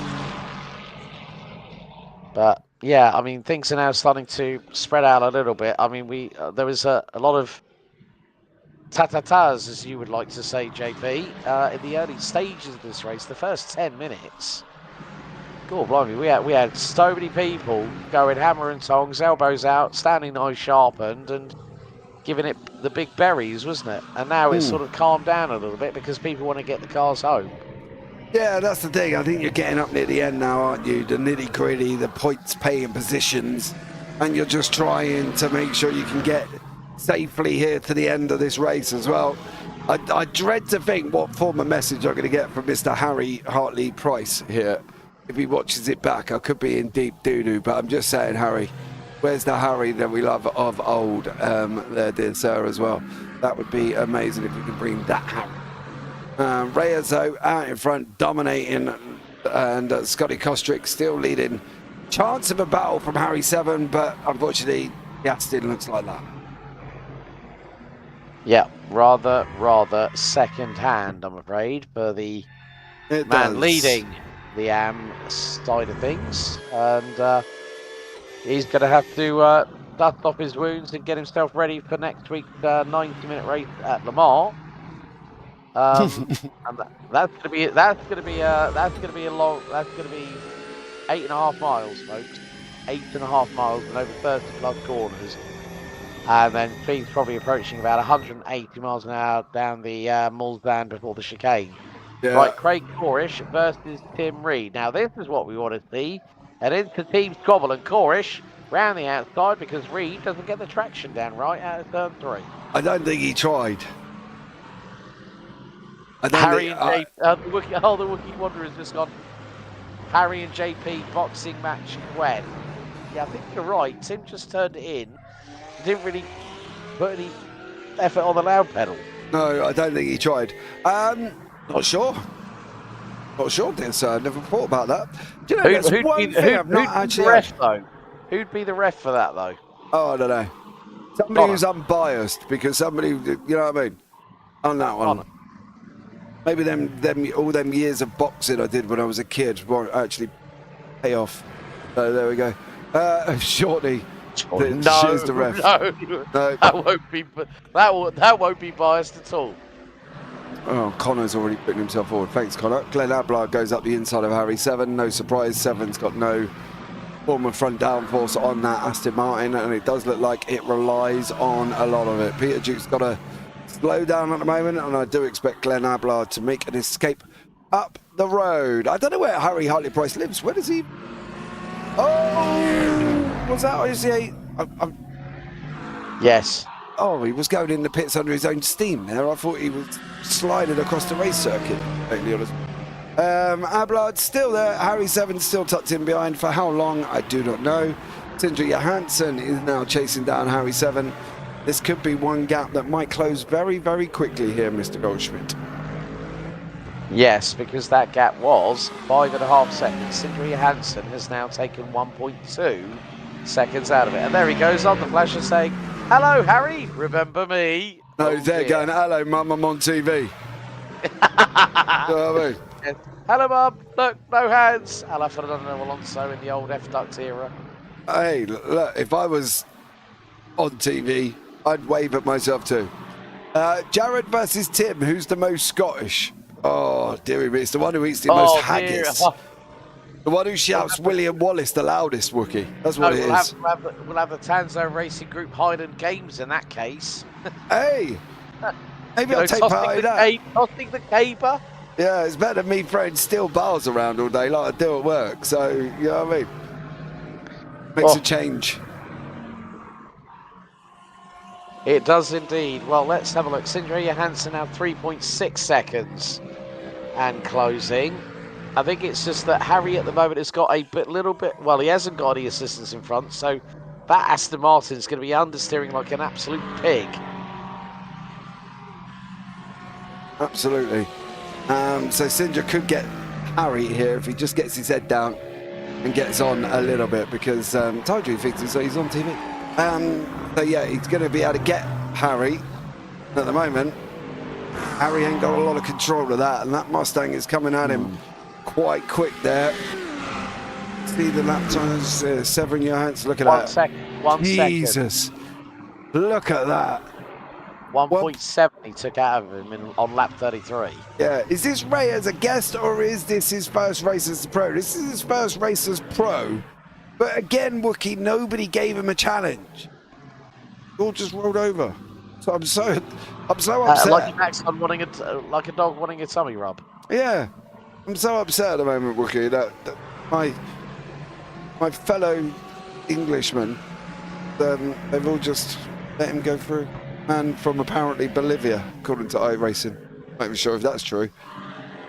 But yeah, I mean, things are now starting to spread out a little bit. I mean, there was a lot of ta-ta-tas, as you would like to say, JP, in the early stages of this race. The first 10 minutes, God blimey, we had so many people going hammer and tongs, elbows out, standing eyes sharpened, and giving it the big berries, wasn't it? And now it's sort of calmed down a little bit because people want to get the cars home. Yeah, that's the thing. I think you're getting up near the end now, aren't you? The nitty-gritty, the points paying positions, and you're just trying to make sure you can get safely here to the end of this race as well. I dread to think what form of message I'm going to get from Mr. Harry Hartley Price here. If he watches it back, I could be in deep doo-doo, but I'm just saying, Harry, where's the Harry that we love of old there, dear sir, as well? That would be amazing if we could bring that Harry. Reyes, though, out in front, dominating, and Scotty Kostrick still leading. Chance of a battle from Harry 7, but unfortunately, Gaston looks like that. Yeah, rather second hand, I'm afraid, for the man leading the AM side of things. And he's going to have to dust off his wounds and get himself ready for next week's 90-minute race at Le Mans. And that's going to be 8.5 miles, folks. 8.5 miles and over 30 plus corners. And then speed's probably approaching about 180 miles an hour down the Mulsanne before the chicane. Yeah. Right, Craig Corish versus Tim Reed. Now, this is what we want to see. And into team squabble, and Corish round the outside because Reed doesn't get the traction down right out of turn 3. I don't think he tried. Harry and JP, the Wookiee Wanderer's just gone. Harry and JP boxing match when? Yeah, I think you're right. Tim just turned it in. Didn't really put any effort on the loud pedal. No, I don't think he tried. Not sure. Not sure, dear sir. I never thought about that. Do you know, who'd be the ref, though? Who'd be the ref for that, though? Oh, I don't know. Somebody who's unbiased, because somebody, you know what I mean? On that one. Maybe all them years of boxing I did when I was a kid won't actually pay off. So there we go. Shortly. No, the ref. No, that won't be biased at all. Oh, Connor's already putting himself forward. Thanks, Connor. Glenn Ablard goes up the inside of Harry 7. No surprise, 7's got no form of front downforce on that Aston Martin, and it does look like it relies on a lot of it. Peter Duke's got a slow down at the moment, and I do expect Glenn Ablard to make an escape up the road. I don't know where Harry Hartley Price lives. Where does he? Oh, was that ICA? Yes. Oh, he was going in the pits under his own steam there. I thought he was sliding across the race circuit, to be honest. Ablard still there. Harry 7 still tucked in behind. For how long, I do not know. Sindri Johansson is now chasing down Harry 7. This could be one gap that might close very, very quickly here, Mr. Goldschmidt. Yes, because that gap was 5.5 seconds. Sindri Johansson has now taken 1.2 seconds out of it. And there he goes on the flash saying, "Hello, Harry, remember me?" No, they're going, "Hello, Mum, I'm on TV." You know what I mean? Yes. "Hello, Mum, look, no hands." Hello, Fernando Alonso in the old F-Duct era. Hey, look, if I was on TV, I'd wave at myself too. Jared versus Tim, who's the most Scottish? Oh, dearie me, it's the one who eats the most haggis. The one who shouts William Wallace the loudest, Wookie. That's what it is. We'll have the Tanso Racing Group Highland Games in that case. Hey, maybe I'll take part in that. Tossing the caber. Yeah, it's better than me throwing steel bars around all day like I do at work. So, you know what I mean? Makes a change. It does indeed. Well, let's have a look. Sindri Johansson now 3.6 seconds and closing. I think it's just that Harry at the moment has got little bit, well, he hasn't got any assistance in front, so that Aston Martin's going to be understeering like an absolute pig. Absolutely. So Sindri could get Harry here if he just gets his head down and gets on a little bit, because told you he thinks he's on TV. So yeah, he's going to be able to get Harry. At the moment, Harry ain't got a lot of control of that, and that Mustang is coming at him quite quick there. See the lap times, Severin Johansson, look at that. 1 second. Jesus, look at that. 1.7 he took out of him on lap 33. Yeah, is this Ray as a guest, or is this his first race as a pro? This is his first race as pro. But again, Wookie, nobody gave him a challenge. All just rolled over. So I'm so upset. Like Max on like a dog wanting a tummy rub. Yeah. I'm so upset at the moment, Wookie, that my fellow Englishmen, they've all just let him go through. Man from apparently Bolivia, according to iRacing. Not even sure if that's true.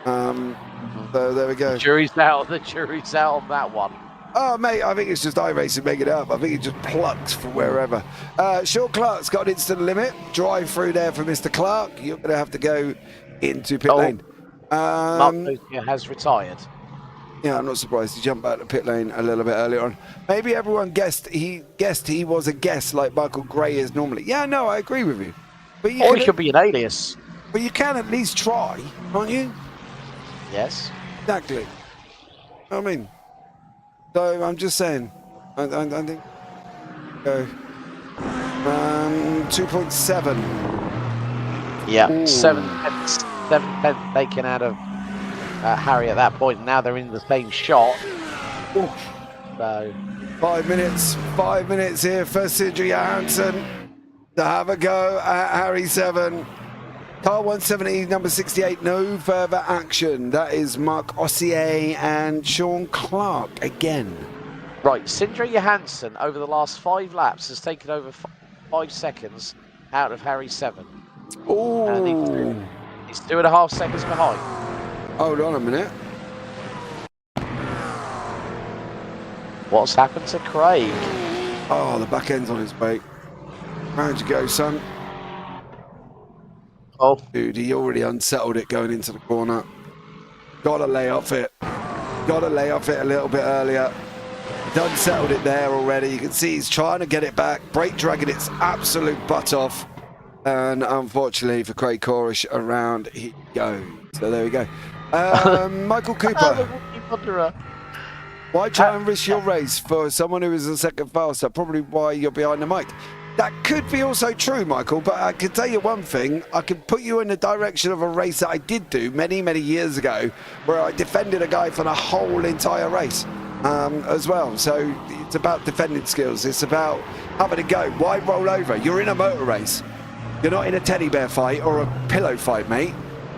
So there we go. The jury's out on that one. Oh, mate, I think it's just iRacing making it up. I think he just plucks from wherever. Sean Clark's got an instant limit. Drive through there for Mr. Clark. You're going to have to go into pit lane. Mark has retired. Yeah, I'm not surprised. He jumped out of pit lane a little bit earlier on. Maybe everyone guessed he was a guest like Michael Gray is normally. Yeah, no, I agree with you. But Or he could be an alias. But you can at least try, can't you? Yes. Exactly. I mean, so I'm just saying. I think. Go. 2.7. Yeah. Ooh. 7 pence taken out of Harry at that point. Now they're in the same shot. Ooh. So 5 minutes. 5 minutes here for Sindri Johansson to have a go at Harry 7. Car 170, number 68, no further action. That is Mark Ossier and Sean Clark again. Right, Sindri Johansson over the last 5 laps has taken over 5 seconds out of Harry 7. Oh, he's 2.5 seconds behind. Hold on a minute. What's happened to Craig? Oh, the back end's on his way. How'd you go, son? Oh, Dude, he already unsettled it going into the corner. Gotta lay off it. Gotta lay off it a little bit earlier. He's unsettled it there already. You can see he's trying to get it back. Brake dragging its absolute butt off. And unfortunately for Craig Corish, around he goes. So there we go. Michael Cooper. Why try and risk your race for someone who is a second faster? Probably why you're behind the mic. That could be also true, Michael, but I can tell you one thing. I can put you in the direction of a race that I did do many, many years ago, where I defended a guy for the whole entire race as well. So it's about defending skills. It's about having a go. Why roll over? You're in a motor race. You're not in a teddy bear fight or a pillow fight, mate.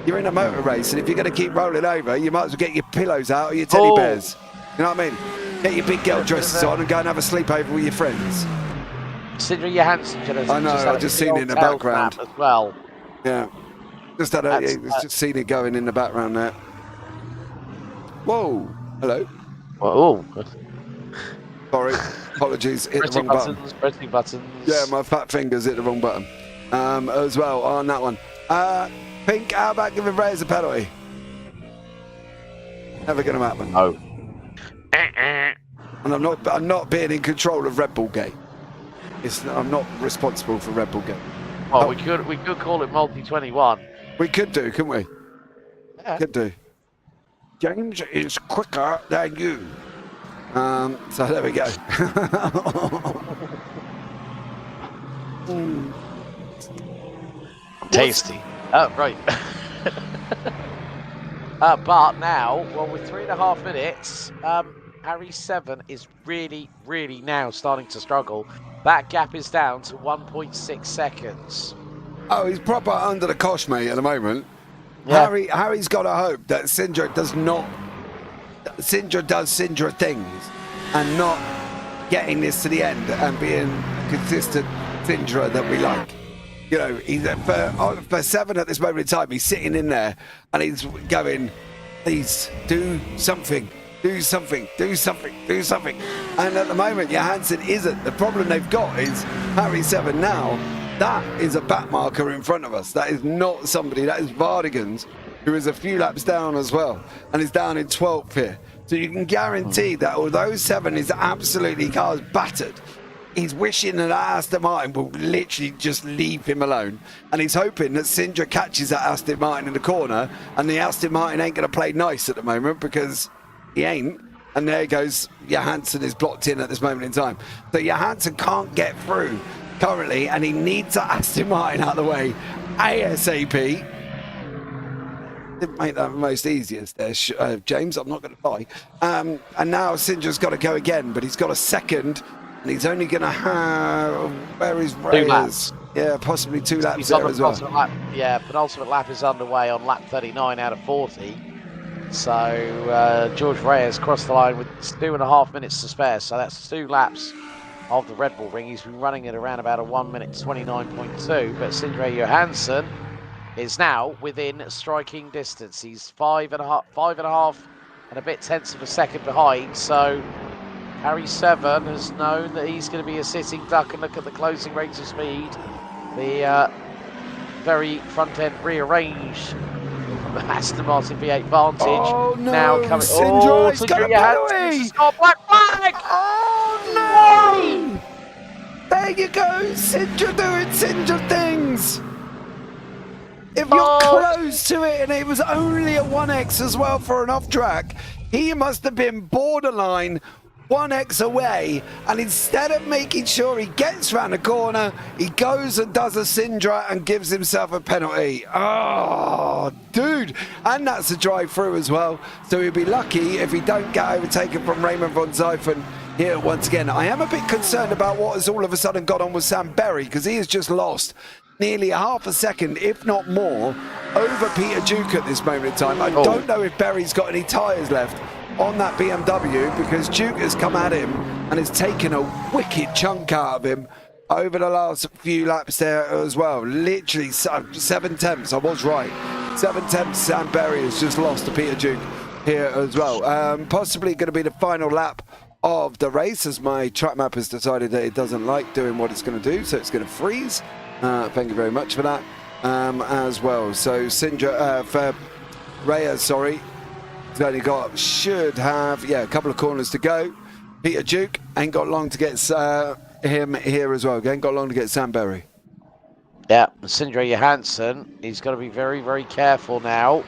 You're in a motor race, and if you're going to keep rolling over, you might as well get your pillows out or your teddy bears. You know what I mean? Get your big girl dresses on and go and have a sleepover with your friends. Sindri Johansson. I know, I've just seen it in the background as well. Yeah, just seen it going in the background there. Whoa, hello. Whoa. Sorry, apologies, hit the wrong button. Pressing buttons. Yeah, my fat fingers hit the wrong button as well on that one. Pink, how about giving Reyes a penalty? Never going to happen. No. And I'm not being in control of RedBull Gate. I'm not responsible for RedBull Gate. Well, we could call it Multi 21. We could do, couldn't we? Yeah. Could do. James is quicker than you. So there we go. Tasty. Oh, right. But now, well, with 3.5 minutes, Harry 7 is really, really now starting to struggle. That gap is down to 1.6 seconds. Oh, he's proper under the cosh, mate, at the moment. Yeah. Harry's got to hope that Sindra does Sindra things and not getting this to the end and being a consistent Sindra that we like. You know, he's for 7 at this moment in time, he's sitting in there and he's going, please do something. Do something, do something, do something. And at the moment, Johansson isn't. The problem they've got is Harry 7 now. That is a back marker in front of us. That is not somebody. That is Vardigans, who is a few laps down as well and is down in 12th here. So you can guarantee that although 7 is absolutely cars battered, he's wishing that Aston Martin will literally just leave him alone. And he's hoping that Sindra catches that Aston Martin in the corner and the Aston Martin ain't going to play nice at the moment because he ain't. And there goes, Johansson is blocked in at this moment in time. So Johansson can't get through currently and he needs that Aston Martin out of the way ASAP. Didn't make that the most easiest there, James, I'm not going to lie. And now Sindra's got to go again, but he's got a second and he's only going to have, where is Reyes? 2 laps. Yeah, possibly 2 laps He's there on as well. lap, yeah, penultimate lap is underway on lap 39 out of 40. So George Reyes crossed the line with 2.5 minutes to spare. So that's 2 laps of the Red Bull ring. He's been running it around about a 1 minute 29.2. But Sindre Johansson is now within striking distance. He's 5.5 and a bit tenths of a second behind. So Harry 7 has known that he's going to be a sitting duck, and look at the closing rates of speed. The very front end rearranged Aston Martin V8 Vantage. Oh no! Now coming. Sindre's got a penalty! Got a black flag! Oh no! There you go, Sindre doing Sindre things! If you're close to it, and it was only a 1x as well for an off track, he must have been borderline 1x away, and instead of making sure he gets round the corner, he goes and does a Sindre and gives himself a penalty. Oh, dude. And that's a drive through as well, so he'll be lucky if he don't get overtaken from Raymond von Zyphen here once again. I am a bit concerned about what has all of a sudden got on with Sam Berry, because he has just lost nearly a half a second, if not more, over Peter Duke at this moment in time. I don't know if Berry's got any tyres left on that BMW, because Duke has come at him and has taken a wicked chunk out of him over the last few laps there as well. Literally 7 tenths, I was right. 7 tenths Sam Berry has just lost to Peter Duke here as well. Possibly going to be the final lap of the race, as my track map has decided that it doesn't like doing what it's going to do, so it's going to freeze. Thank you very much for that as well. So Sindre, for Reyes, sorry, he's only got, should have, a couple of corners to go. Peter Duke ain't got long to get him here as well. Ain't got long to get Sam Berry. Yeah, Sindre Johansson, he's got to be very, very careful now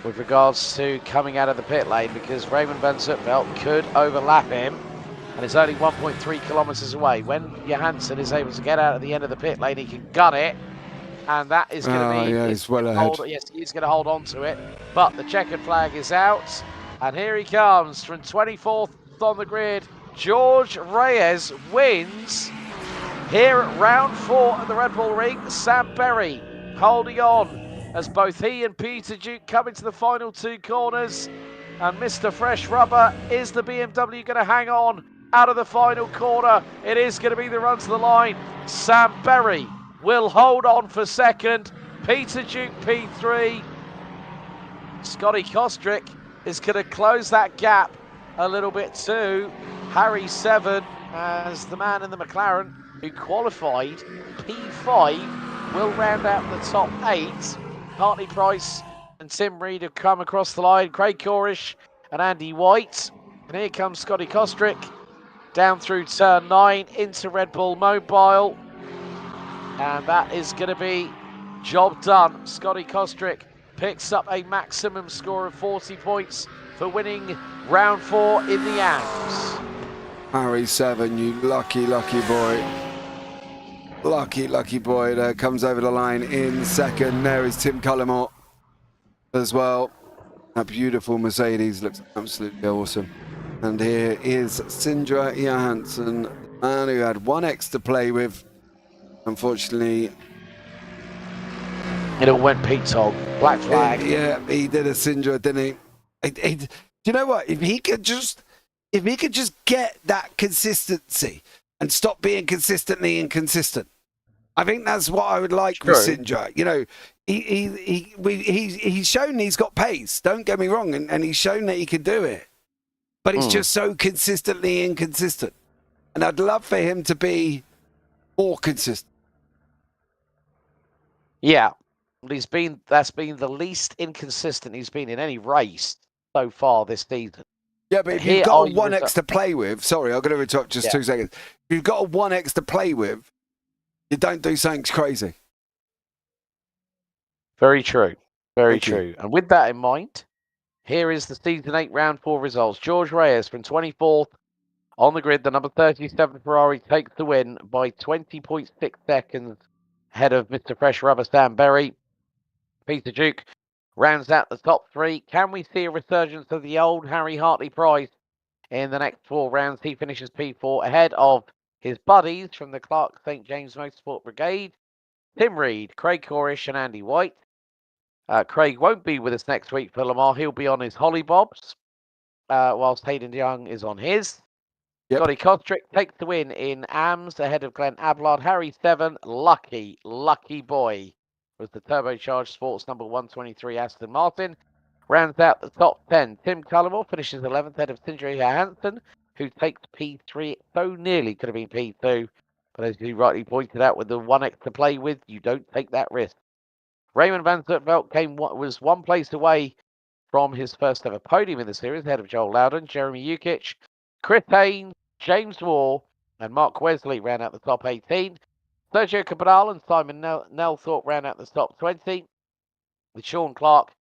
with regards to coming out of the pit lane, because Raymond van Zutpelt could overlap him, and it's only 1.3 kilometres away. When Johansson is able to get out at the end of the pit lane, he can gun it, and that is going to be... Yeah, he's well ahead. Yes, he's going to hold on to it, but the checkered flag is out, and here he comes from 24th on the grid. George Reyes wins here at round 4 at the Red Bull Ring. Sam Berry holding on as both he and Peter Duke come into the final 2 corners, and Mr. Fresh Rubber, is the BMW going to hang on out of the final corner? It is going to be the run to the line. Sam Berry will hold on for second. Peter Duke P3. Scotty Kostrick is going to close that gap a little bit too. Harry 7, as the man in the McLaren who qualified P5, will round out the top 8. Hartley Price and Tim Reed have come across the line. Craig Corish and Andy White. And here comes Scotty Kostrick down through turn 9 into Red Bull Mobile. And that is going to be job done. Scotty Kostrick picks up a maximum score of 40 points for winning round 4 in the AMS. Harry 7, you lucky, lucky boy. Lucky, lucky boy there, comes over the line in second. There is Tim Cullimore as well. That beautiful Mercedes looks absolutely awesome. And here is Sindre Johansson, the man who had 1x to play with. Unfortunately, it all went Pete Tog. Black flag. He did a Sindre, didn't he? Do you know what? If he could just get that consistency and stop being consistently inconsistent, I think that's what I would like with Sindre. You know, he's shown he's got pace. Don't get me wrong, and he's shown that he can do it. But he's just so consistently inconsistent, and I'd love for him to be more consistent. Yeah, that's been the least inconsistent he's been in any race so far this season. Yeah, but if you've got a 1x to play with, sorry, I'm going to interrupt just 2 seconds. If you've got a 1x to play with, you don't do something crazy. Very true. Very true. And with that in mind, here is the Season 8 Round 4 results. George Reyes from 24th on the grid. The number 37 Ferrari takes the win by 20.6 seconds ahead of Mr. Fresh Rubber Sam Berry. Peter Duke rounds out the top 3. Can we see a resurgence of the old Harry Hartley Price in the next 4 rounds? He finishes P4 ahead of his buddies from the Clark St. James Motorsport Brigade, Tim Reed, Craig Corish and Andy White. Craig won't be with us next week for Lamar. He'll be on his hollybobs, whilst Hayden Young is on his. Yep. Scotty Kostrick takes the win in AMS ahead of Glenn Ablard. Harry Seven, lucky boy, was the turbocharged sports number 123 Aston Martin. Rounds out the top 10. Tim Cullimore finishes 11th ahead of Sindri Hansen, who takes P3. So nearly could have been P2. But as you rightly pointed out, with the 1X to play with, you don't take that risk. Raymond Van Zertveld was one place away from his first ever podium in the series, ahead of Joel Loudon, Jeremy Ukic, Chris Haynes, James Waugh, and Mark Wesley ran out the top 18. Sergio Cabral and Simon Nelthorpe ran out the top 20, with Sean Clark,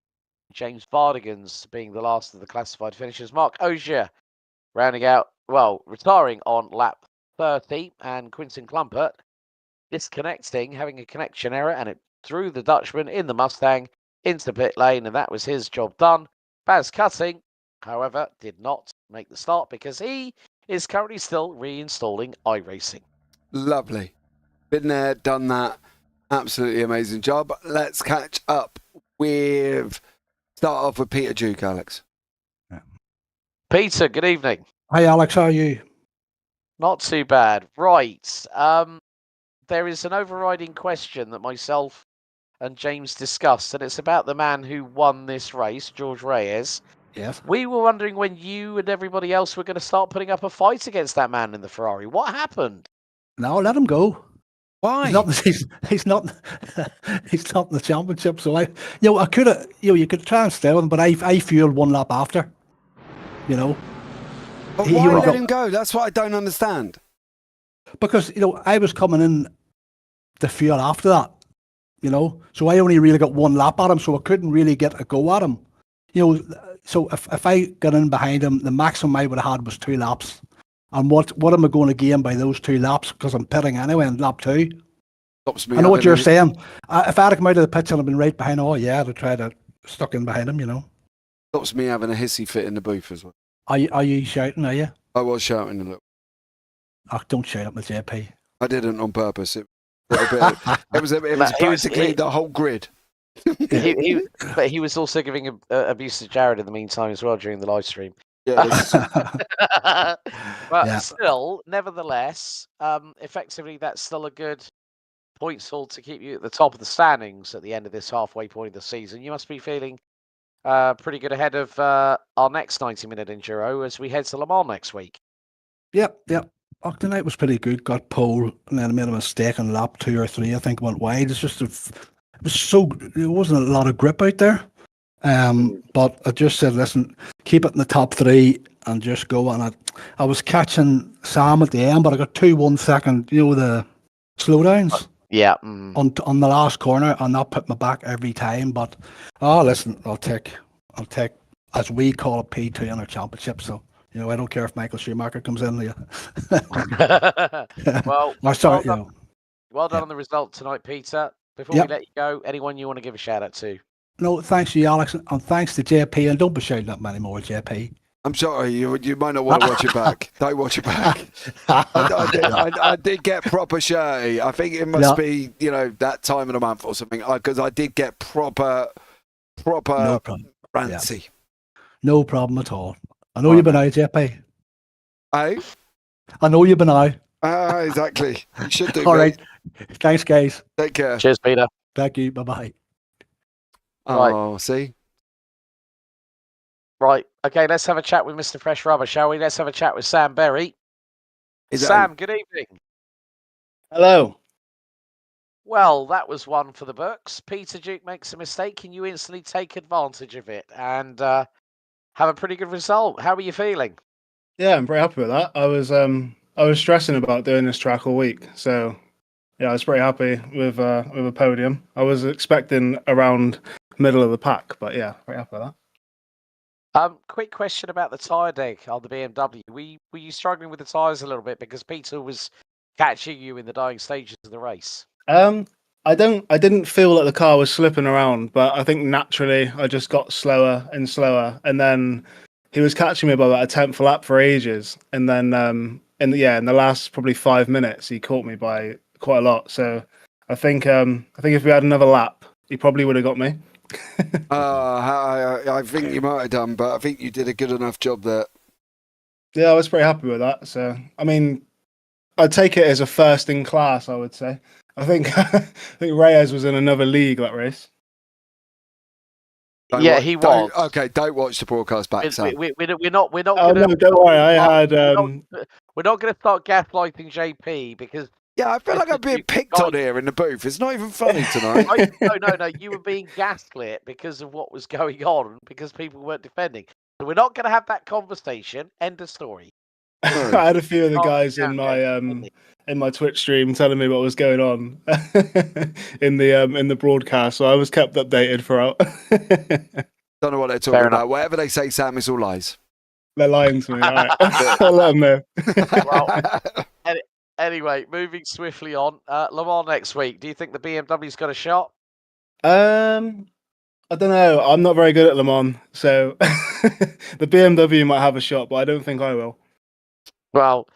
James Vardigans being the last of the classified finishers. Mark Ogier retiring on lap 30, and Quinton Clumpert disconnecting, having a connection error, and it threw the Dutchman in the Mustang into pit lane, and that was his job done. Baz Cutting, however, did not make the start because he is currently still reinstalling iRacing. Lovely. Been there, done that. Absolutely amazing job. Let's catch up with... Start off with Peter Duke, Alex. Peter, good evening. Hi, Alex. How are you? Not too bad. Right. There is an overriding question that myself and James discussed, and it's about the man who won this race, George Reyes. Yes. We were wondering when you and everybody else were going to start putting up a fight against that man in the Ferrari. What happened? No, let him go. Why? He's not in the championship. So I could have, you could try and stay with him, but I fueled one lap after. But why let him go? That's what I don't understand. Because I was coming in the fuel after that. So I only really got one lap at him, so I couldn't really get a go at him. So if I got in behind him, the maximum I would have had was 2 laps. And what am I going to gain by those 2 laps? Because I'm pitting anyway in lap 2. I know what you're saying. If I had come out of the pits and I'd been right behind him, I'd have tried to stuck in behind him, Stops me having a hissy fit in the booth as well. Are you shouting, are you? I was shouting a little. Oh, don't shout at my JP. I didn't on purpose. It was practically the whole grid. But he was also giving abuse to Jared in the meantime as well during the live stream. Yeah. But still, nevertheless, effectively, that's still a good points haul to keep you at the top of the standings at the end of this halfway point of the season. You must be feeling pretty good ahead of our next 90-minute enduro as we head to Le Mans next week. Yep. The night was pretty good. Got pole, and then I made a mistake on lap 2 or 3. I think went wide. It's just there wasn't a lot of grip out there. But I just said, listen, keep it in the top 3 and just go. And I was catching Sam at the end, but I got 2 1 second, the slowdowns. Yeah. On the last corner, and that put me back every time. But listen, I'll take as we call it P2 in our championship. So I don't care if Michael Schumacher comes in. Well, well done on the result tonight, Peter. Before we let you go, anyone you want to give a shout out to? No, thanks to you, Alex, and thanks to JP. And don't be shouting at me anymore, JP. I'm sorry, you might not want to watch it back. Don't watch it back. I did get proper shirty. I think it must be, that time of the month or something. Because I did get proper rancy. Yeah. No problem at all. I know you've been out, JP. Hey? I know you've been out. Exactly. You should do. All right. Thanks, guys. Take care. Cheers, Peter. Thank you. Bye-bye. Oh, see? Right. Okay, let's have a chat with Mr. Fresh Rubber, shall we? Let's have a chat with Sam Berry. Sam, good evening. Hello. Well, that was one for the books. Peter Duke makes a mistake and you instantly take advantage of it and have a pretty good result. How are you feeling? Yeah, I'm very happy with that. I was stressing about doing this track all week, so yeah, I was pretty happy with a podium. I was expecting around middle of the pack, but yeah, very happy with that. Quick question about the tyre deck on the BMW. Were you struggling with the tyres a little bit because Peter was catching you in the dying stages of the race? I didn't feel that the car was slipping around, but I think naturally I just got slower and slower, and then he was catching me by about a tenth a lap for ages, and then in the last probably 5 minutes he caught me by quite a lot. So I think if we had another lap, he probably would have got me. I think you might have done, but I think you did a good enough job there. Yeah, I was pretty happy with that. So, I mean, I'd take it as a first in class, I would say. I think I think Reyes was in another league that race. He was. Okay, don't watch the broadcast back, Sam. We're not Oh gonna. no, don't worry. I had. We're not going to start gaslighting JP because. Yeah, I feel like I'm being picked on here in the booth. It's not even funny tonight. No. You were being gaslit because of what was going on, because people weren't defending. So we're not going to have that conversation. End of story. I had a few of the guys in my Twitch stream telling me what was going on in the broadcast, so I was kept updated throughout. Don't know what they're talking about. Whatever they say, Sam, is all lies. They're lying to me. All right. I'll let them know. Well, anyway, moving swiftly on. Le Mans next week. Do you think the BMW's got a shot? I don't know. I'm not very good at Le Mans, so the BMW might have a shot, but I don't think I will. Well,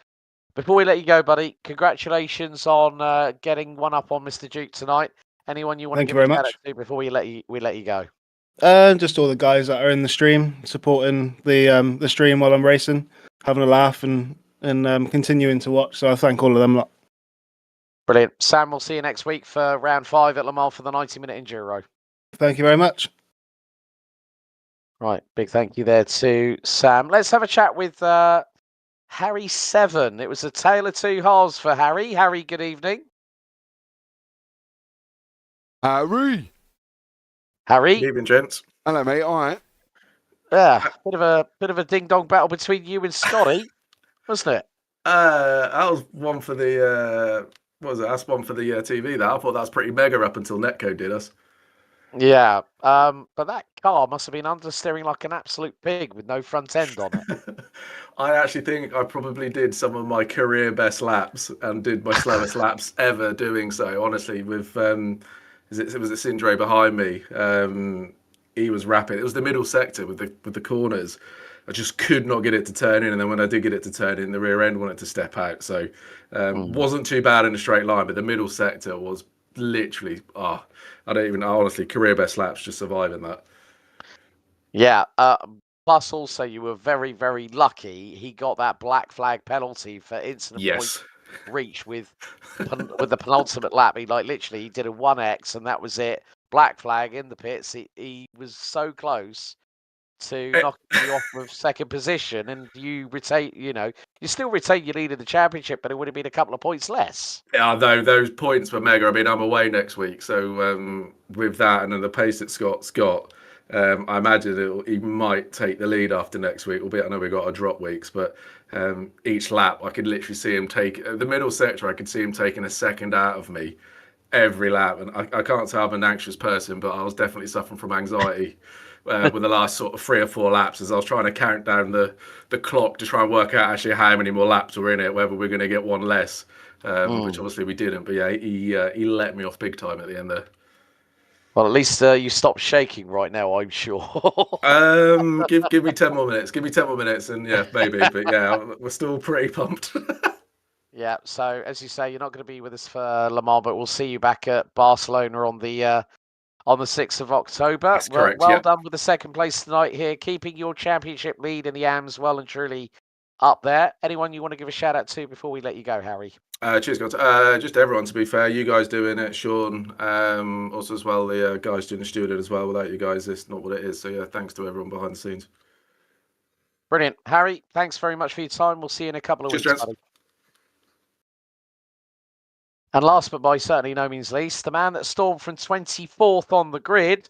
before we let you go, buddy, congratulations on getting one up on Mr. Duke tonight. Anyone you want to give a shout out to before we let you go? Just all the guys that are in the stream, supporting the stream while I'm racing, having a laugh and continuing to watch. So I thank all of them lot. Brilliant. Sam, we'll see you next week for round 5 at Le Mans for the 90-minute enduro. Thank you very much. Right, big thank you there to Sam. Let's have a chat with Harry 7. It was a tale of two halves for Harry. Harry, good evening. Harry. Good evening, gents. Hello, mate. All right. Yeah, bit of a ding dong battle between you and Scotty, wasn't it? That was one for the what was it? That's one for the TV. That I thought that was pretty mega up until Netcode did us. Yeah, but that car must have been understeering like an absolute pig with no front end on it. I actually think I probably did some of my career best laps and did my slowest laps ever doing so. Honestly, with it was Sindre behind me. He was rapid. It was the middle sector with the corners. I just could not get it to turn in, and then when I did get it to turn in, the rear end wanted to step out. So wasn't too bad in a straight line, but the middle sector was literally honestly career best laps just surviving that. Yeah. Plus, also, you were very, very lucky. He got that black flag penalty for incident point reach with the penultimate lap. He literally did a 1x, and that was it. Black flag in the pits. He was so close to knocking you off of second position, and you retain. You still retain your lead in the championship, but it would have been a couple of points less. Yeah, those points were mega. I mean, I'm away next week, so with that and then the pace that Scott's got, I imagine he might take the lead after next week. Albeit I know we got a drop weeks, but each lap I could literally see him take the middle sector. I could see him taking a second out of me every lap, and I can't say I'm an anxious person, but I was definitely suffering from anxiety. With the last sort of 3 or 4 laps, as I was trying to count down the clock to try and work out actually how many more laps were in it, whether we're going to get one less, which obviously we didn't. But yeah, he let me off big time at the end there. Well, at least you stopped shaking right now, I'm sure. Give me 10 more minutes. Give me 10 more minutes, and yeah, maybe. But yeah, we're still pretty pumped. Yeah. So as you say, you're not going to be with us for Le Mans, but we'll see you back at Barcelona on the 6th of October. That's correct. Well done with the second place tonight here, keeping your championship lead in the AMS well and truly up there. Anyone you want to give a shout out to before we let you go, Harry? Cheers, guys. Just everyone, to be fair. You guys doing it, Sean, also as well, the guys doing the studio as well. Without you guys, it's not what it is. So yeah, thanks to everyone behind the scenes. Brilliant. Harry, thanks very much for your time. We'll see you in a couple of weeks, buddy. And last but by certainly no means least, the man that stormed from 24th on the grid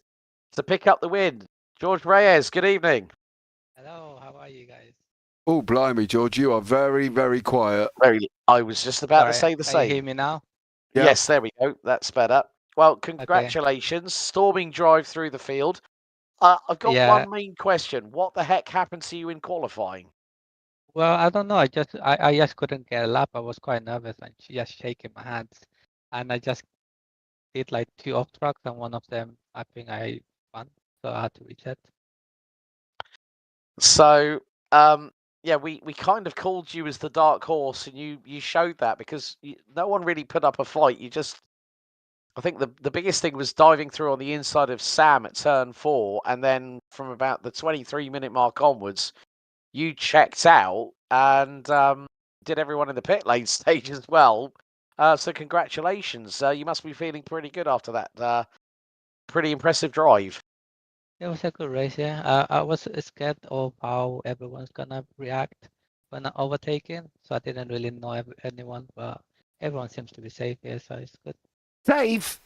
to pick up the win, George Reyes. Good evening. Hello, how are you guys? Oh, blimey, George, you are very, very quiet. I was just about to say the same. Can you hear me now? Yeah. Yes, there we go. That's better. Well, congratulations. Storming drive through the field. I've got one main question. What the heck happened to you in qualifying? Well, I don't know. I just couldn't get a lap. I was quite nervous and just shaking my hands. And I just did like 2 off tracks, and one of them I think I won. So I had to reset. So, we kind of called you as the dark horse, and you showed that because no one really put up a fight. You just I think the biggest thing was diving through on the inside of Sam at turn 4, and then from about the 23-minute mark onwards, you checked out and did everyone in the pit lane stage as well. So congratulations. You must be feeling pretty good after that. Pretty impressive drive. It was a good race, yeah. I was scared of how everyone's gonna react when overtaking, so I didn't really know anyone, but everyone seems to be safe here, so it's good. Dave,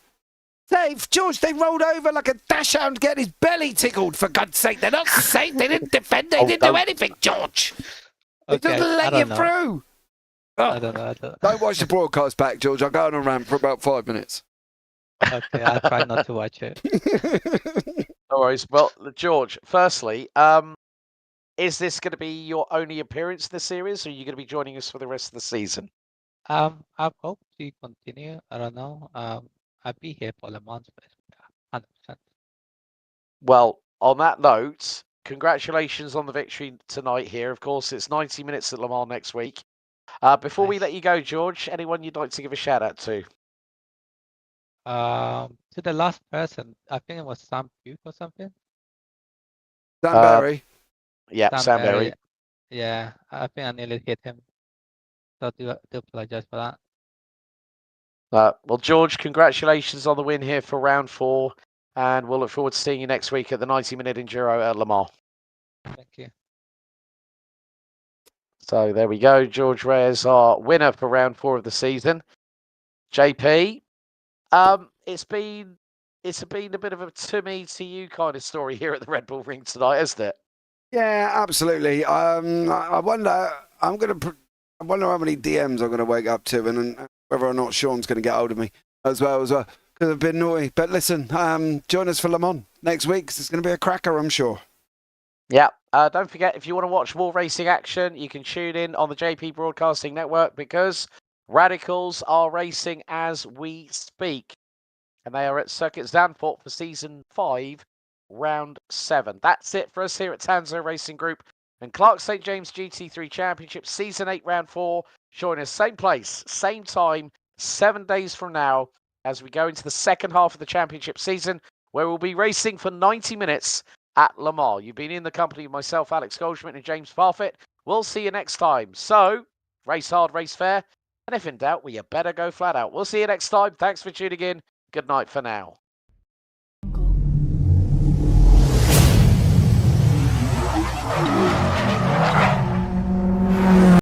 George, they rolled over like a dachshund getting his belly tickled, for God's sake. They're not safe. They didn't defend. They didn't do anything, George. They Okay, just I let you don't know. through. I don't know. Don't watch the broadcast back, George. I'll go on a rant for about 5 minutes. Okay, I'll try not to watch it. No worries. Well, George, firstly, is this going to be your only appearance in the series, or are you going to be joining us for the rest of the season? I hope to continue. I don't know. I'll be here for Le Mans, 100%. Well, on that note, congratulations on the victory tonight here. Of course, it's 90 minutes at Le Mans next week. Before we Nice. let you go, George, anyone you'd like to give a shout out to? To the last person, I think it was Sam Pugh or something. Dan Barry. Yeah, Sam Berry. Yeah, I think I nearly hit him. So do apologize for that. Well, George, congratulations on the win here for round 4, and we'll look forward to seeing you next week at the 90-minute Enduro at Le Mans. Thank you. So there we go. George Reyes, our winner for round 4 of the season. JP, it's been a bit of a to me to you kind of story here at the Red Bull Ring tonight, hasn't it? Yeah, absolutely. I wonder. I wonder how many DMs I'm going to wake up to, and whether or not Sean's going to get hold of me as well, because I've been naughty. But listen, join us for Le Mans next week. 'Cause it's going to be a cracker, I'm sure. Yeah. Don't forget, if you want to watch more racing action, you can tune in on the JP Broadcasting Network, because Radicals are racing as we speak, and they are at Circuit Zandvoort for Season 5, Round 7. That's it for us here at Tanso Racing Group and Clark St. James GT3 Championship, Season 8, Round 4. Join us same place, same time, 7 days from now, as we go into the second half of the championship season, where we'll be racing for 90 minutes at Le Mans. You've been in the company of myself, Alex Goldschmidt, and James Parfitt. We'll see you next time. So, race hard, race fair, and if in doubt, well, you better go flat out. We'll see you next time. Thanks for tuning in. Good night for now.